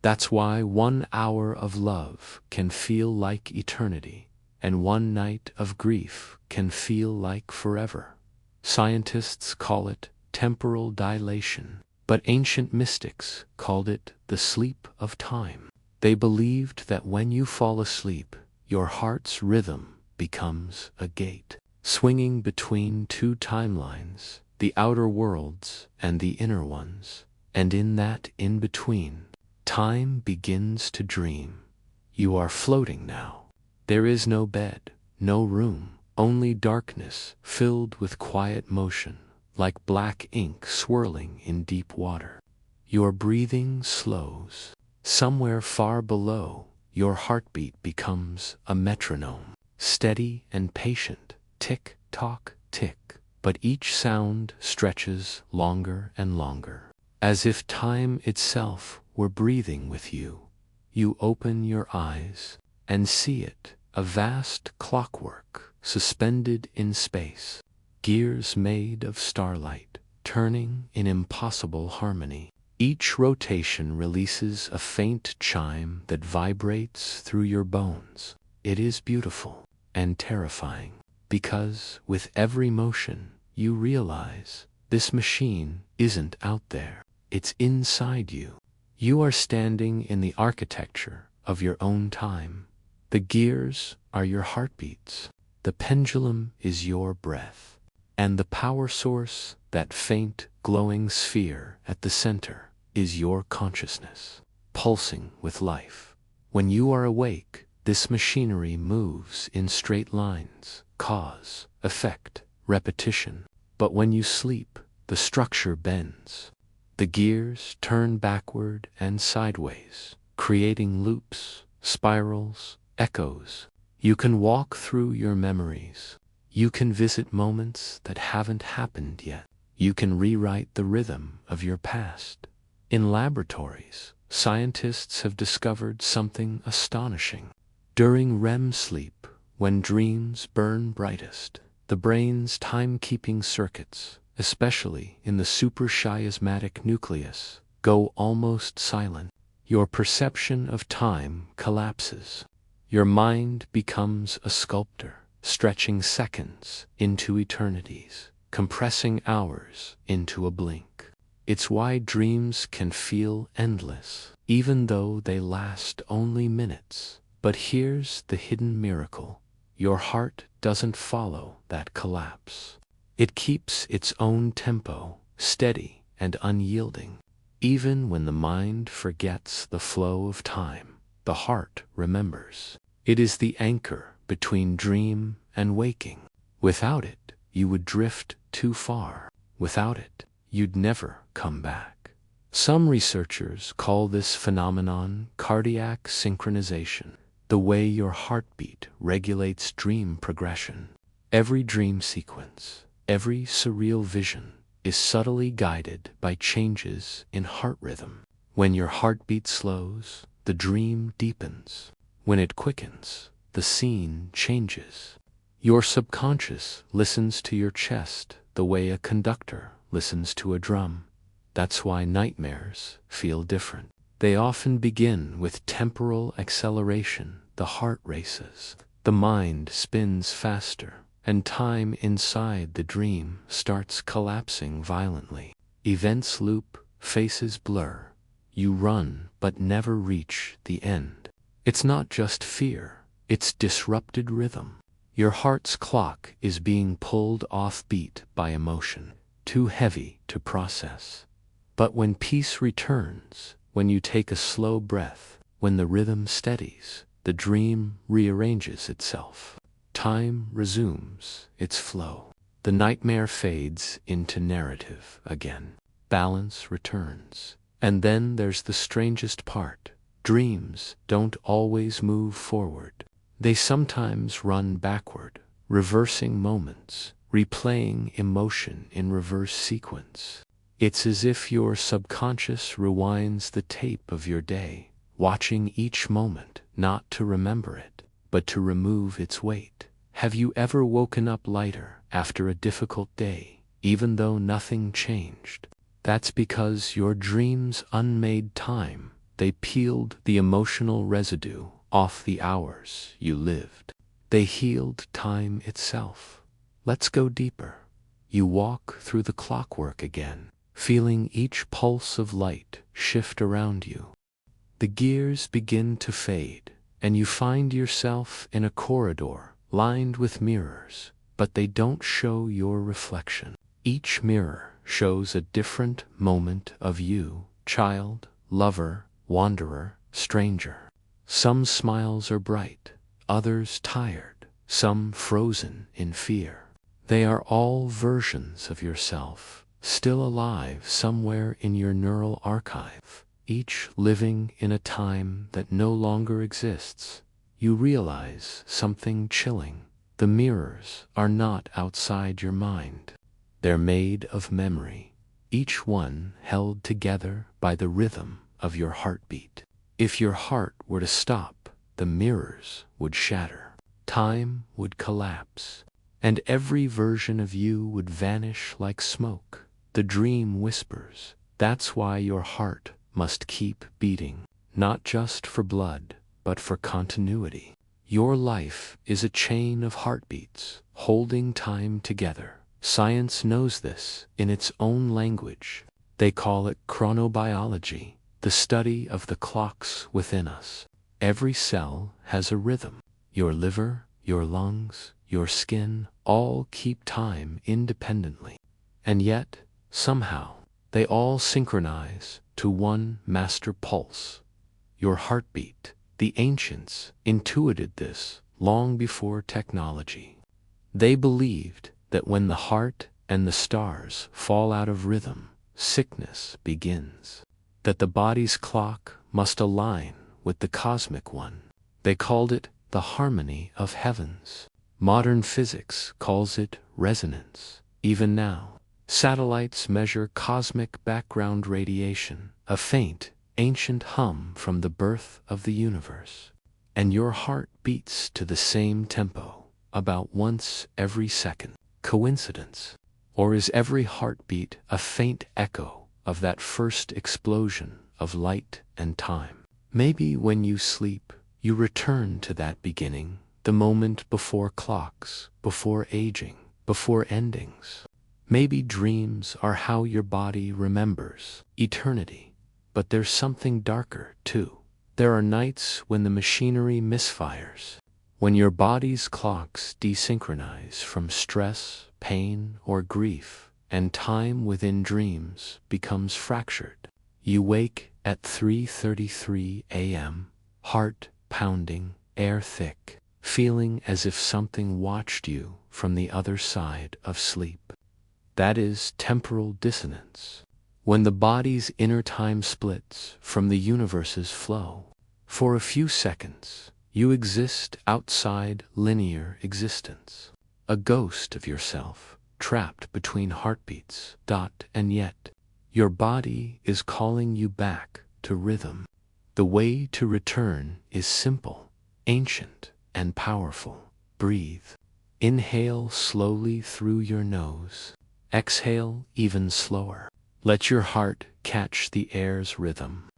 That's why 1 hour of love can feel like eternity, and 1 night of grief can feel like forever. Scientists call it temporal dilation, but ancient mystics called it the sleep of time. They believed that when you fall asleep, your heart's rhythm becomes a gate, swinging between 2 timelines, the outer worlds and the inner ones, and in that in-between, time begins to dream. You are floating now. There is no bed, no room, only darkness filled with quiet motion, like black ink swirling in deep water. Your breathing slows. Somewhere far below, your heartbeat becomes a metronome, steady and patient, tick-tock, tick, but each sound stretches longer and longer, as if time itself were breathing with you. You open your eyes and see it, a vast clockwork suspended in space, gears made of starlight, turning in impossible harmony. Each rotation releases a faint chime that vibrates through your bones. It is beautiful and terrifying, because with every motion you realize this machine isn't out there, it's inside you. You are standing in the architecture of your own time. The gears are your heartbeats, the pendulum is your breath, and the power source, that faint, glowing sphere at the center, is your consciousness, pulsing with life. When you are awake, this machinery moves in straight lines, cause, effect, repetition. But when you sleep, the structure bends. The gears turn backward and sideways, creating loops, spirals, echoes. You can walk through your memories. You can visit moments that haven't happened yet. You can rewrite the rhythm of your past. In laboratories, scientists have discovered something astonishing. During REM sleep, when dreams burn brightest, the brain's timekeeping circuits, especially in the suprachiasmatic nucleus, go almost silent. Your perception of time collapses. Your mind becomes a sculptor, stretching seconds into eternities, compressing hours into a blink. It's why dreams can feel endless, even though they last only minutes. But here's the hidden miracle. Your heart doesn't follow that collapse. It keeps its own tempo, steady and unyielding. Even when the mind forgets the flow of time, the heart remembers. It is the anchor between dream and waking. Without it, you would drift too far. Without it, you'd never come back. Some researchers call this phenomenon cardiac synchronization, the way your heartbeat regulates dream progression. Every dream sequence, every surreal vision is subtly guided by changes in heart rhythm. When your heartbeat slows, the dream deepens. When it quickens, the scene changes. Your subconscious listens to your chest the way a conductor listens to a drum. That's why nightmares feel different. They often begin with temporal acceleration. The heart races, the mind spins faster, and time inside the dream starts collapsing violently. Events loop, faces blur. You run but never reach the end. It's not just fear, it's disrupted rhythm. Your heart's clock is being pulled off beat by emotion, too heavy to process. But when peace returns, when you take a slow breath, when the rhythm steadies, the dream rearranges itself. Time resumes its flow. The nightmare fades into narrative again. Balance returns. And then there's the strangest part. Dreams don't always move forward. They sometimes run backward, reversing moments, replaying emotion in reverse sequence. It's as if your subconscious rewinds the tape of your day, watching each moment not to remember it, but to remove its weight. Have you ever woken up lighter after a difficult day, even though nothing changed? That's because your dreams unmade time. They peeled the emotional residue off the hours you lived. They healed time itself. Let's go deeper. You walk through the clockwork again, feeling each pulse of light shift around you. The gears begin to fade, and you find yourself in a corridor lined with mirrors, but they don't show your reflection. Each mirror shows a different moment of you, child, lover, wanderer, stranger. Some smiles are bright, others tired, some frozen in fear. They are all versions of yourself, still alive somewhere in your neural archive, each living in a time that no longer exists. You realize something chilling. The mirrors are not outside your mind. They're made of memory, each one held together by the rhythm of your heartbeat. If your heart were to stop, the mirrors would shatter. Time would collapse, and every version of you would vanish like smoke. The dream whispers, that's why your heart must keep beating, not just for blood, but for continuity. Your life is a chain of heartbeats, holding time together. Science knows this in its own language. They call it chronobiology, the study of the clocks within us. Every cell has a rhythm. Your liver, your lungs, your skin all keep time independently. And yet, somehow, they all synchronize to one master pulse. Your heartbeat. The ancients intuited this long before technology. They believed that when the heart and the stars fall out of rhythm, sickness begins. That the body's clock must align with the cosmic one. They called it the harmony of heavens. Modern physics calls it resonance. Even now, satellites measure cosmic background radiation, a faint, ancient hum from the birth of the universe. And your heart beats to the same tempo, about once every second. Coincidence? Or is every heartbeat a faint echo of that first explosion of light and time? Maybe when you sleep, you return to that beginning, the moment before clocks, before aging, before endings. Maybe dreams are how your body remembers eternity. But there's something darker, too. There are nights when the machinery misfires, when your body's clocks desynchronize from stress, pain, or grief, and time within dreams becomes fractured. You wake at 3:33 a.m., heart pounding, air thick, feeling as if something watched you from the other side of sleep. That is temporal dissonance, when the body's inner time splits from the universe's flow. For a few seconds, you exist outside linear existence, a ghost of yourself, trapped between heartbeats. And yet, your body is calling you back to rhythm. The way to return is simple, ancient, and powerful. Breathe. Inhale slowly through your nose. Exhale even slower. Let your heart catch the air's rhythm.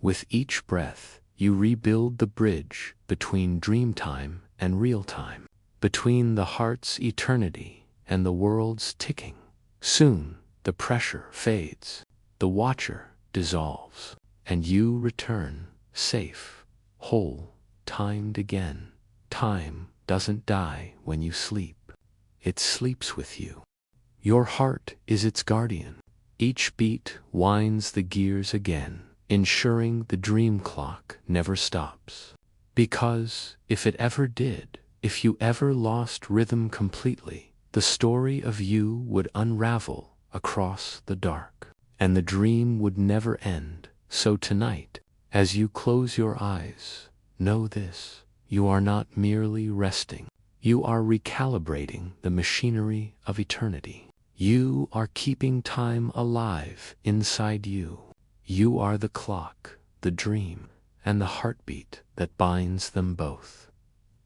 With each breath, you rebuild the bridge between dream time and real time, between the heart's eternity and the world's ticking. Soon, the pressure fades, the watcher dissolves, and you return, safe, whole, timed again. Time doesn't die when you sleep. It sleeps with you. Your heart is its guardian. Each beat winds the gears again, ensuring the dream clock never stops. Because, if it ever did, if you ever lost rhythm completely, the story of you would unravel across the dark, and the dream would never end. So tonight, as you close your eyes, know this: you are not merely resting. You are recalibrating the machinery of eternity. You are keeping time alive inside you. You are the clock, the dream, and the heartbeat that binds them both.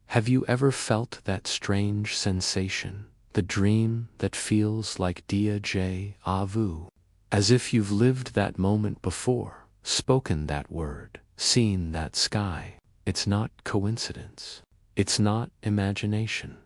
Have you ever felt that strange sensation, the dream that feels like déjà vu? As if you've lived that moment before, spoken that word, seen that sky. It's not coincidence. It's not imagination.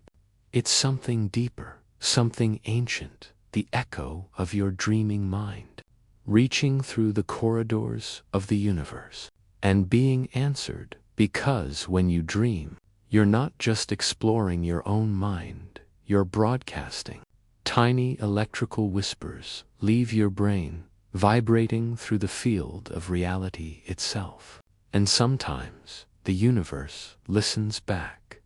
It's something deeper, something ancient, the echo of your dreaming mind, reaching through the corridors of the universe and being answered. Because when you dream, you're not just exploring your own mind, you're broadcasting. Tiny electrical whispers leave your brain, vibrating through the field of reality itself. And sometimes, the universe listens back.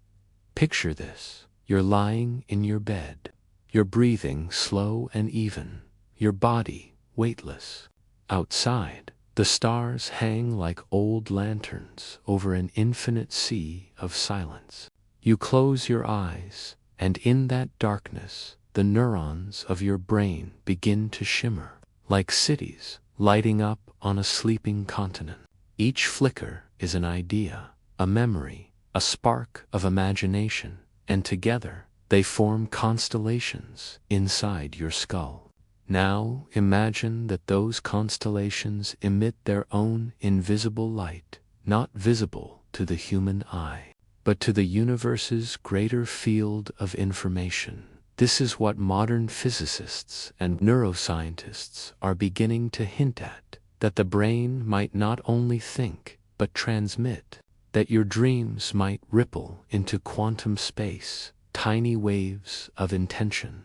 Picture this: you're lying in your bed. You're breathing slow and even, your body weightless. Outside, the stars hang like old lanterns over an infinite sea of silence. You close your eyes, and in that darkness, the neurons of your brain begin to shimmer, like cities lighting up on a sleeping continent. Each flicker is an idea, a memory, a spark of imagination, and together, they form constellations inside your skull. Now imagine that those constellations emit their own invisible light, not visible to the human eye, but to the universe's greater field of information. This is what modern physicists and neuroscientists are beginning to hint at, that the brain might not only think, but transmit, that your dreams might ripple into quantum space, tiny waves of intention,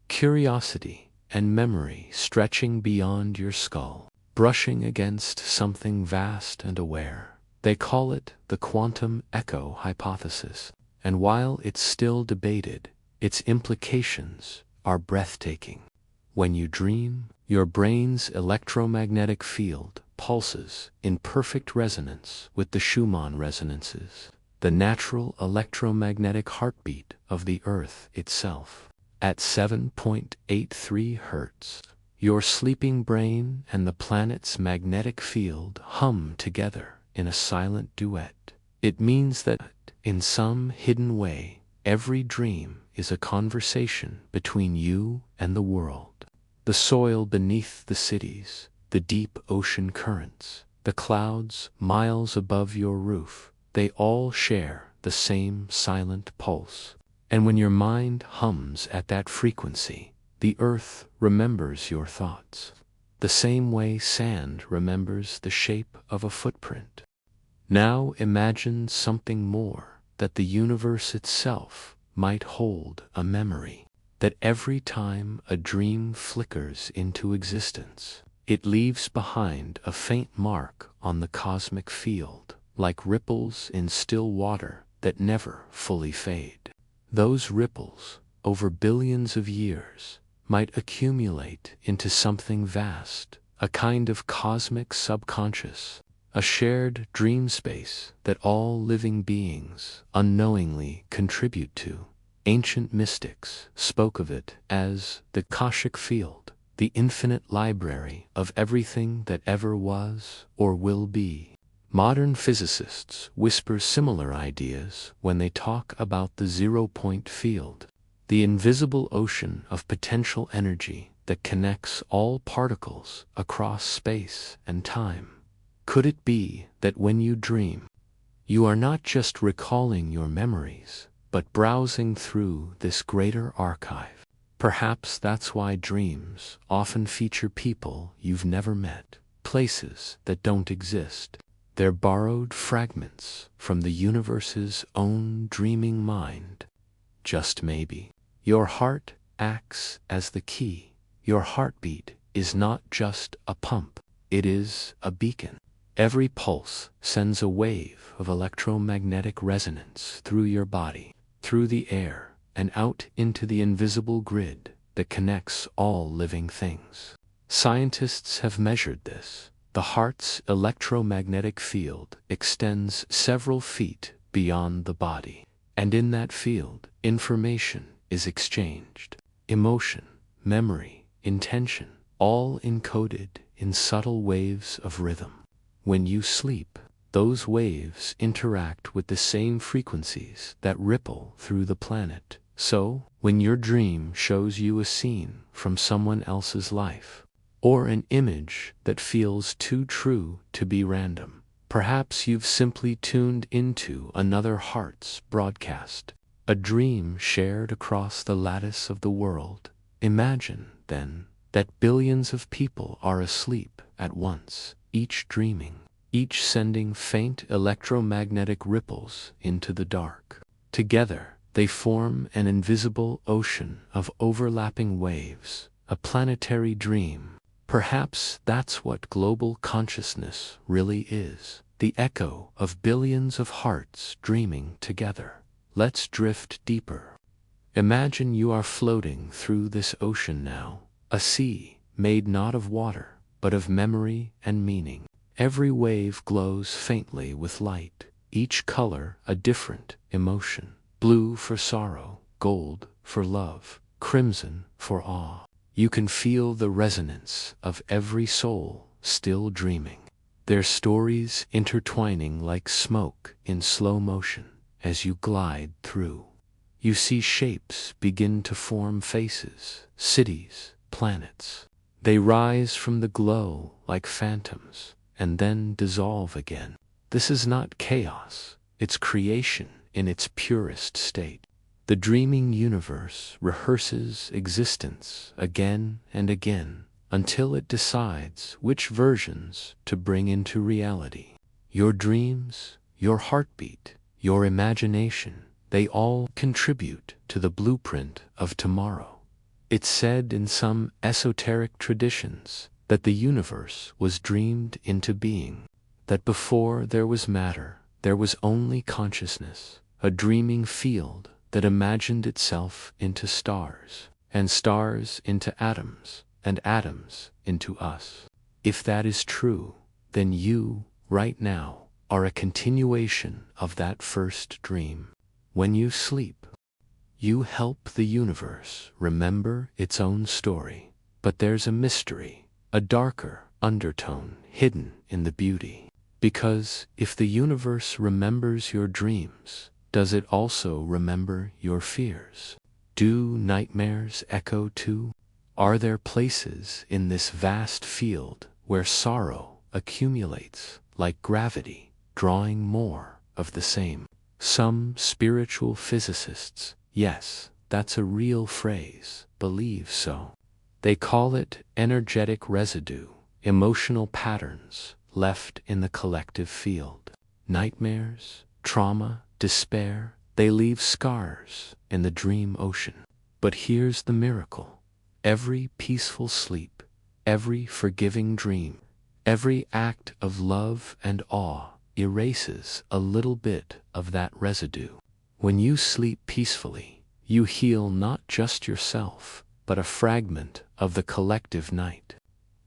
curiosity, and memory stretching beyond your skull, brushing against something vast and aware. They call it the quantum echo hypothesis, and while it's still debated, its implications are breathtaking. When you dream, your brain's electromagnetic field pulses in perfect resonance with the Schumann resonances, the natural electromagnetic heartbeat of the Earth itself. At 7.83 Hertz, your sleeping brain and the planet's magnetic field hum together in a silent duet. It means that, in some hidden way, every dream is a conversation between you and the world. The soil beneath the cities, the deep ocean currents, the clouds miles above your roof, they all share the same silent pulse. And when your mind hums at that frequency, the earth remembers your thoughts, the same way sand remembers the shape of a footprint. Now imagine something more, that the universe itself might hold a memory, that every time a dream flickers into existence, it leaves behind a faint mark on the cosmic field, like ripples in still water that never fully fade. Those ripples, over billions of years, might accumulate into something vast, a kind of cosmic subconscious, a shared dream space that all living beings unknowingly contribute to. Ancient mystics spoke of it as the Akashic field, the infinite library of everything that ever was or will be. Modern physicists whisper similar ideas when they talk about the zero-point field, the invisible ocean of potential energy that connects all particles across space and time. Could it be that when you dream, you are not just recalling your memories, but browsing through this greater archive? Perhaps that's why dreams often feature people you've never met, places that don't exist. They're borrowed fragments from the universe's own dreaming mind. Just maybe. Your heart acts as the key. Your heartbeat is not just a pump, it is a beacon. Every pulse sends a wave of electromagnetic resonance through your body, through the air, and out into the invisible grid that connects all living things. Scientists have measured this. The heart's electromagnetic field extends several feet beyond the body, and in that field, information is exchanged. Emotion, memory, intention, all encoded in subtle waves of rhythm. When you sleep, those waves interact with the same frequencies that ripple through the planet. So, when your dream shows you a scene from someone else's life, or an image that feels too true to be random, perhaps you've simply tuned into another heart's broadcast, a dream shared across the lattice of the world. Imagine, then, that billions of people are asleep at once, each dreaming, each sending faint electromagnetic ripples into the dark. Together, they form an invisible ocean of overlapping waves, a planetary dream. Perhaps that's what global consciousness really is, the echo of billions of hearts dreaming together. Let's drift deeper. Imagine you are floating through this ocean now, a sea made not of water, but of memory and meaning. Every wave glows faintly with light, each color a different emotion. Blue for sorrow, gold for love, crimson for awe. You can feel the resonance of every soul still dreaming, their stories intertwining like smoke in slow motion as you glide through. You see shapes begin to form faces, cities, planets. They rise from the glow like phantoms and then dissolve again. This is not chaos, it's creation in its purest state. The dreaming universe rehearses existence again and again until it decides which versions to bring into reality. Your dreams, your heartbeat, your imagination, they all contribute to the blueprint of tomorrow. It's said in some esoteric traditions that the universe was dreamed into being, that before there was matter, there was only consciousness, a dreaming field that imagined itself into stars, and stars into atoms, and atoms into us. If that is true, then you, right now, are a continuation of that first dream. When you sleep, you help the universe remember its own story, but there's a mystery, a darker undertone hidden in the beauty. Because if the universe remembers your dreams, does it also remember your fears? Do nightmares echo too? Are there places in this vast field where sorrow accumulates like gravity, drawing more of the same? Some spiritual physicists, yes, that's a real phrase, believe so. They call it energetic residue, emotional patterns left in the collective field. Nightmares, trauma, despair, they leave scars in the dream ocean. But here's the miracle. Every peaceful sleep, every forgiving dream, every act of love and awe erases a little bit of that residue. When you sleep peacefully, you heal not just yourself, but a fragment of the collective night.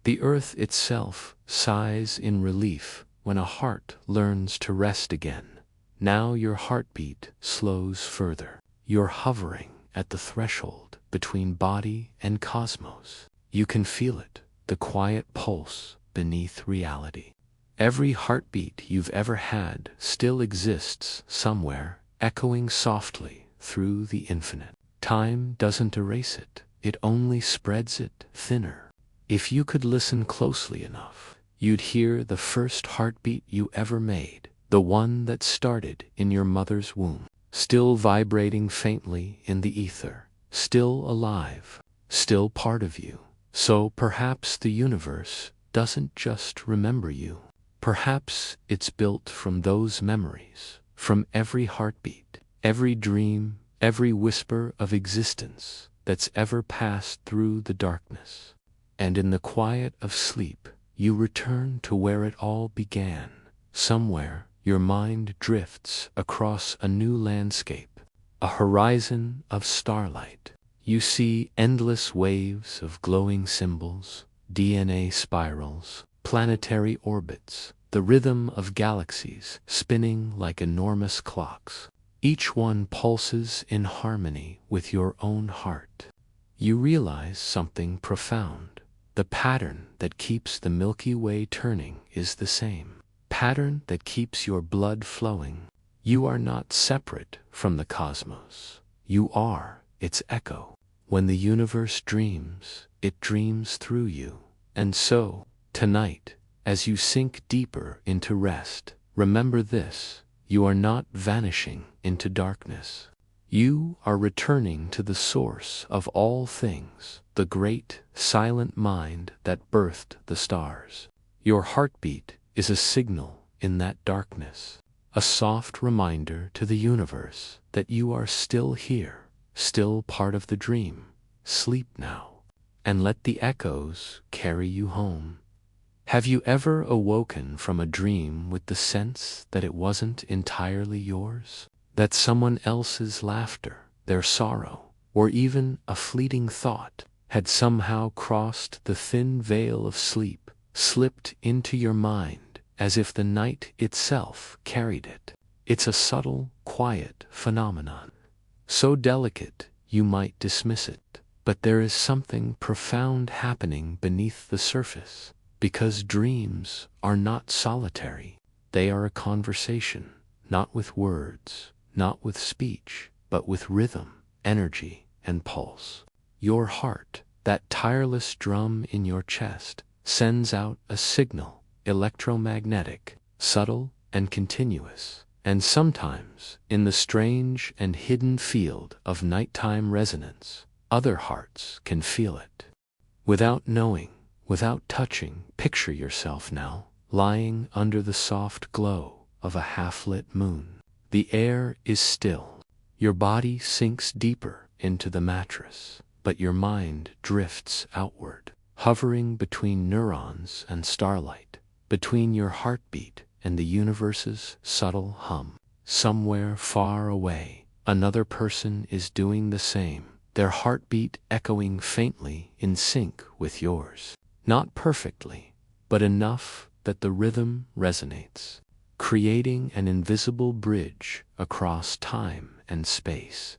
The earth itself sighs in relief when a heart learns to rest again. Now your heartbeat slows further. You're hovering at the threshold between body and cosmos. You can feel it, the quiet pulse beneath reality. Every heartbeat you've ever had still exists somewhere, echoing softly through the infinite. Time doesn't erase it, it only spreads it thinner. If you could listen closely enough, you'd hear the first heartbeat you ever made, the one that started in your mother's womb, still vibrating faintly in the ether, still alive, still part of you. So perhaps the universe doesn't just remember you. Perhaps it's built from those memories, from every heartbeat, every dream, every whisper of existence that's ever passed through the darkness. And in the quiet of sleep, you return to where it all began. Somewhere, your mind drifts across a new landscape, a horizon of starlight. You see endless waves of glowing symbols, DNA spirals, planetary orbits, the rhythm of galaxies spinning like enormous clocks. Each one pulses in harmony with your own heart. You realize something profound. The pattern that keeps the Milky Way turning is the same pattern that keeps your blood flowing. You are not separate from the cosmos. You are its echo. When the universe dreams, it dreams through you. And so, tonight, as you sink deeper into rest, remember this: you are not vanishing into darkness. You are returning to the source of all things, the great, silent mind that birthed the stars. Your heartbeat is a signal in that darkness, a soft reminder to the universe that you are still here, still part of the dream. Sleep now, and let the echoes carry you home. Have you ever awoken from a dream with the sense that it wasn't entirely yours? That someone else's laughter, their sorrow, or even a fleeting thought had somehow crossed the thin veil of sleep, slipped into your mind as if the night itself carried it? It's a subtle, quiet phenomenon, so delicate you might dismiss it. But there is something profound happening beneath the surface, because dreams are not solitary. They are a conversation, not with words, not with speech, but with rhythm, energy, and pulse. Your heart, that tireless drum in your chest, sends out a signal, electromagnetic, subtle and continuous. And sometimes, in the strange and hidden field of nighttime resonance, other hearts can feel it. Without knowing, without touching, picture yourself now, lying under the soft glow of a half-lit moon. The air is still. Your body sinks deeper into the mattress, but your mind drifts outward, hovering between neurons and starlight, between your heartbeat and the universe's subtle hum. Somewhere far away, another person is doing the same, their heartbeat echoing faintly in sync with yours. Not perfectly, but enough that the rhythm resonates, creating an invisible bridge across time and space.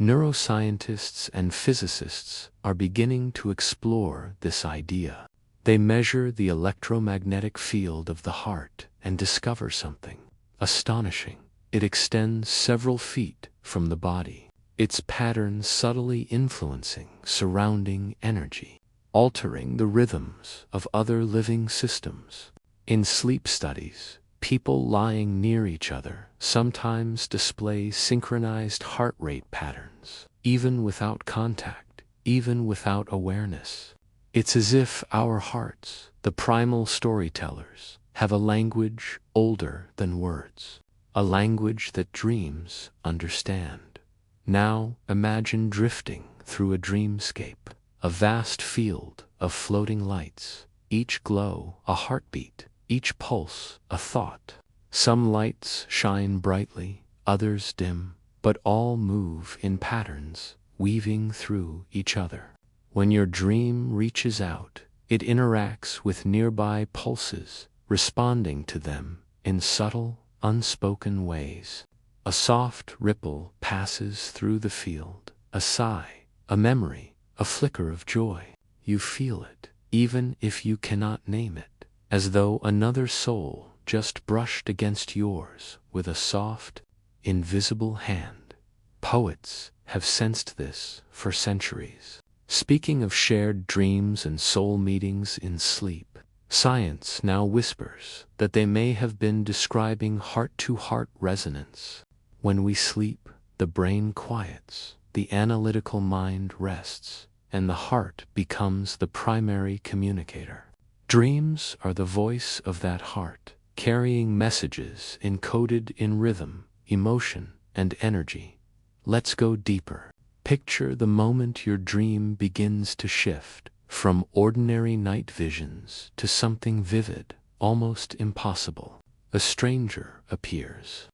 Neuroscientists and physicists are beginning to explore this idea. They measure the electromagnetic field of the heart and discover something astonishing. It extends several feet from the body, its patterns subtly influencing surrounding energy, altering the rhythms of other living systems. In sleep studies, people lying near each other sometimes display synchronized heart rate patterns, even without contact, even without awareness. It's as if our hearts, the primal storytellers, have a language older than words, a language that dreams understand. Now imagine drifting through a dreamscape, a vast field of floating lights, each glow a heartbeat, each pulse a thought. Some lights shine brightly, others dim, but all move in patterns, weaving through each other. When your dream reaches out, it interacts with nearby pulses, responding to them in subtle, unspoken ways. A soft ripple passes through the field, a sigh, a memory, a flicker of joy. You feel it, even if you cannot name it, as though another soul just brushed against yours with a soft, invisible hand. Poets have sensed this for centuries. Speaking of shared dreams and soul meetings in sleep, science now whispers that they may have been describing heart-to-heart resonance. When we sleep, the brain quiets, the analytical mind rests, and the heart becomes the primary communicator. Dreams are the voice of that heart, carrying messages encoded in rhythm, emotion, and energy. Let's go deeper. Picture the moment your dream begins to shift from ordinary night visions to something vivid, almost impossible. A stranger appears.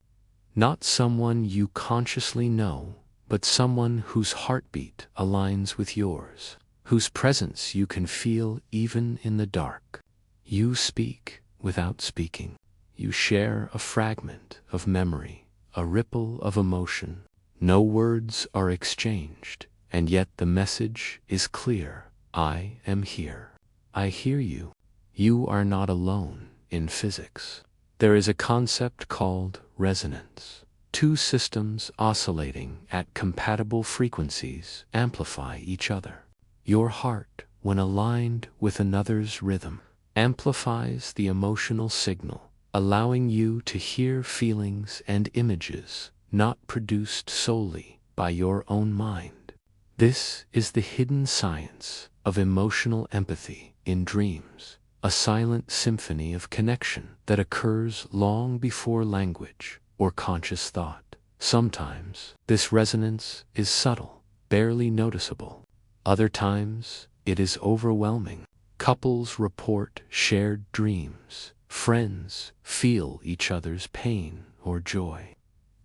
Not someone you consciously know, but someone whose heartbeat aligns with yours, whose presence you can feel even in the dark. You speak without speaking. You share a fragment of memory, a ripple of emotion. No words are exchanged, and yet the message is clear. I am here. I hear you. You are not alone in physics. There is a concept called resonance. Two systems oscillating at compatible frequencies amplify each other. Your heart, when aligned with another's rhythm, amplifies the emotional signal, allowing you to hear feelings and images not produced solely by your own mind. This is the hidden science of emotional empathy in dreams, a silent symphony of connection that occurs long before language or conscious thought. Sometimes this resonance is subtle, barely noticeable. Other times it is overwhelming. Couples report shared dreams. Friends feel each other's pain or joy.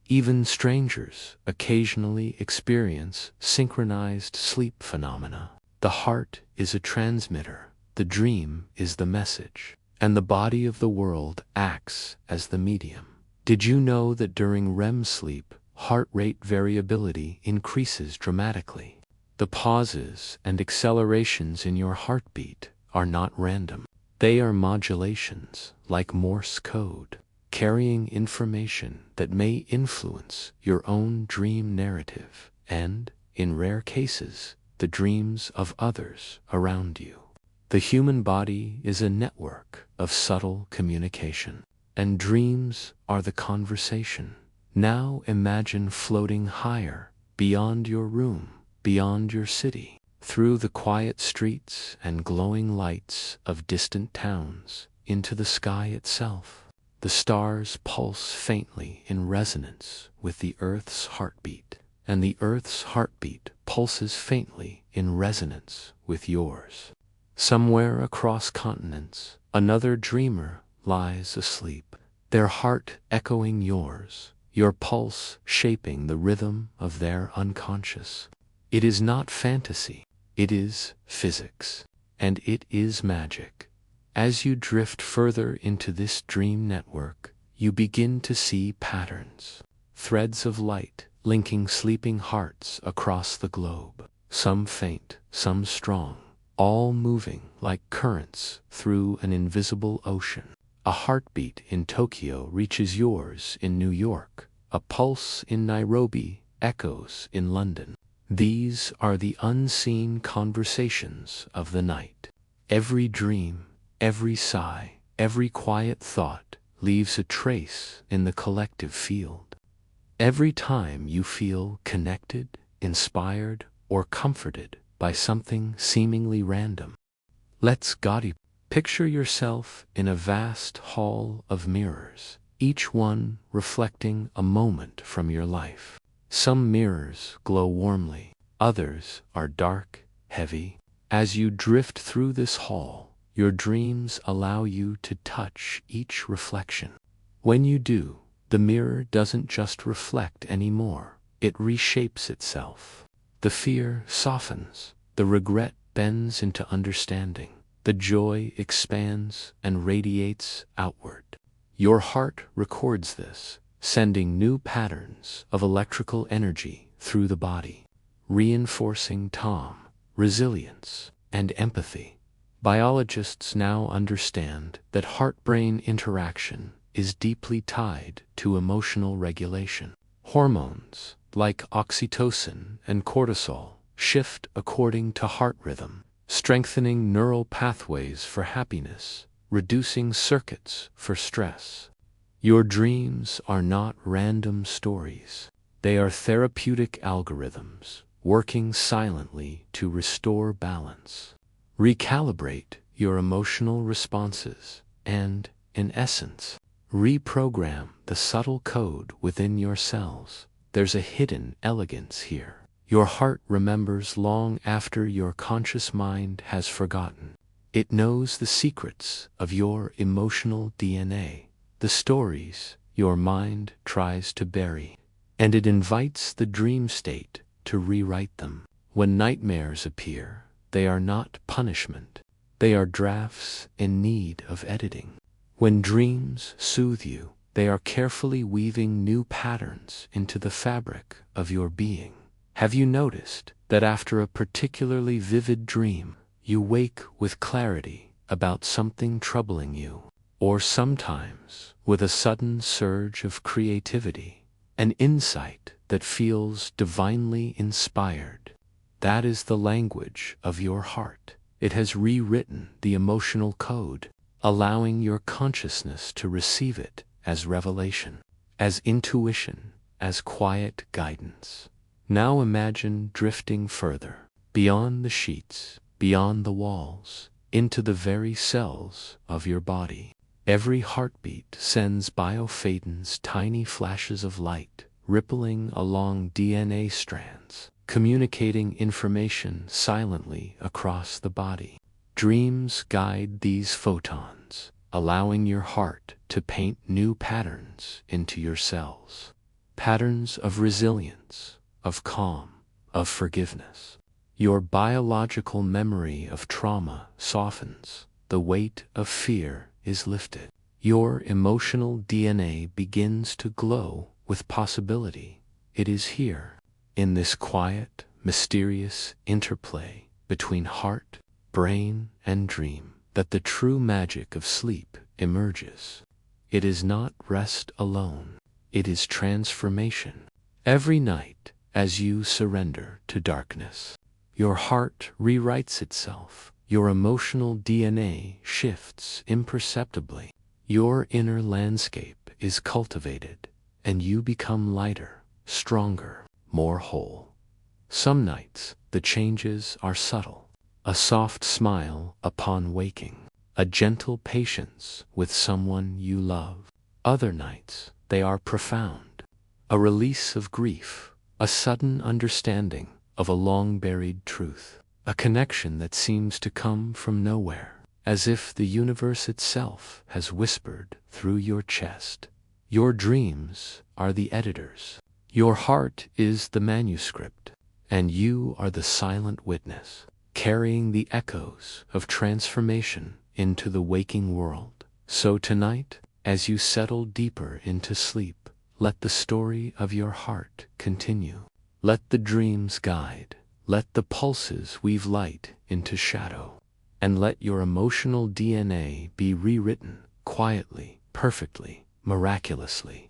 Even strangers occasionally experience synchronized sleep phenomena. The heart is a transmitter, the dream is the message, and the body of the world acts as the medium. Did you know that during REM sleep, heart rate variability increases dramatically? The pauses and accelerations in your heartbeat are not random. They are modulations, like Morse code, carrying information that may influence your own dream narrative and, in rare cases, the dreams of others around you. The human body is a network of subtle communication, and dreams are the conversation. Now imagine floating higher, beyond your room, beyond your city, through the quiet streets and glowing lights of distant towns, into the sky itself. The stars pulse faintly in resonance with the Earth's heartbeat, and the Earth's heartbeat pulses faintly in resonance with yours. Somewhere across continents, another dreamer lies asleep, their heart echoing yours, your pulse shaping the rhythm of their unconscious. It is not fantasy, it is physics, and it is magic. As you drift further into this dream network, you begin to see patterns, threads of light linking sleeping hearts across the globe, some faint, some strong, all moving like currents through an invisible ocean. A heartbeat in Tokyo reaches yours in New York, a pulse in Nairobi echoes in London. These are the unseen conversations of the night. Every dream, every sigh, every quiet thought leaves a trace in the collective field. Every time you feel connected, inspired, or comforted by something seemingly random. Let's gaudy. Picture yourself in a vast hall of mirrors, each one reflecting a moment from your life. Some mirrors glow warmly, others are dark, heavy. As you drift through this hall, your dreams allow you to touch each reflection. When you do, the mirror doesn't just reflect anymore, it reshapes itself. The fear softens, the regret bends into understanding, the joy expands and radiates outward. Your heart records this, sending new patterns of electrical energy through the body, reinforcing calm, resilience, and empathy. Biologists now understand that heart-brain interaction is deeply tied to emotional regulation. Hormones, like oxytocin and cortisol, shift according to heart rhythm, strengthening neural pathways for happiness, reducing circuits for stress. Your dreams are not random stories. They are therapeutic algorithms, working silently to restore balance. Recalibrate your emotional responses and, in essence, reprogram the subtle code within your cells. There's a hidden elegance here. Your heart remembers long after your conscious mind has forgotten. It knows the secrets of your emotional DNA, the stories your mind tries to bury, and it invites the dream state to rewrite them. When nightmares appear, they are not punishment. They are drafts in need of editing. When dreams soothe you, they are carefully weaving new patterns into the fabric of your being. Have you noticed that after a particularly vivid dream, you wake with clarity about something troubling you, or sometimes with a sudden surge of creativity, an insight that feels divinely inspired? That is the language of your heart. It has rewritten the emotional code, allowing your consciousness to receive it as revelation, as intuition, as quiet guidance. Now imagine drifting further, beyond the sheets, beyond the walls, into the very cells of your body. Every heartbeat sends biophotons, tiny flashes of light, rippling along DNA strands, communicating information silently across the body. Dreams guide these photons, allowing your heart to paint new patterns into your cells. Patterns of resilience, of calm, of forgiveness. Your biological memory of trauma softens, the weight of fear is lifted. Your emotional DNA begins to glow with possibility. It is here, in this quiet, mysterious interplay between heart, brain, and dream, that the true magic of sleep emerges. It is not rest alone, it is transformation. Every night, as you surrender to darkness, your heart rewrites itself, your emotional DNA shifts imperceptibly, your inner landscape is cultivated, and you become lighter, stronger, more whole. Some nights, the changes are subtle. A soft smile upon waking, a gentle patience with someone you love. Other nights, they are profound. A release of grief, a sudden understanding of a long-buried truth, a connection that seems to come from nowhere, as if the universe itself has whispered through your chest. Your dreams are the editors. Your heart is the manuscript, and you are the silent witness, carrying the echoes of transformation into the waking world. So tonight, as you settle deeper into sleep, let the story of your heart continue. Let the dreams guide, let the pulses weave light into shadow, and let your emotional DNA be rewritten quietly, perfectly, miraculously.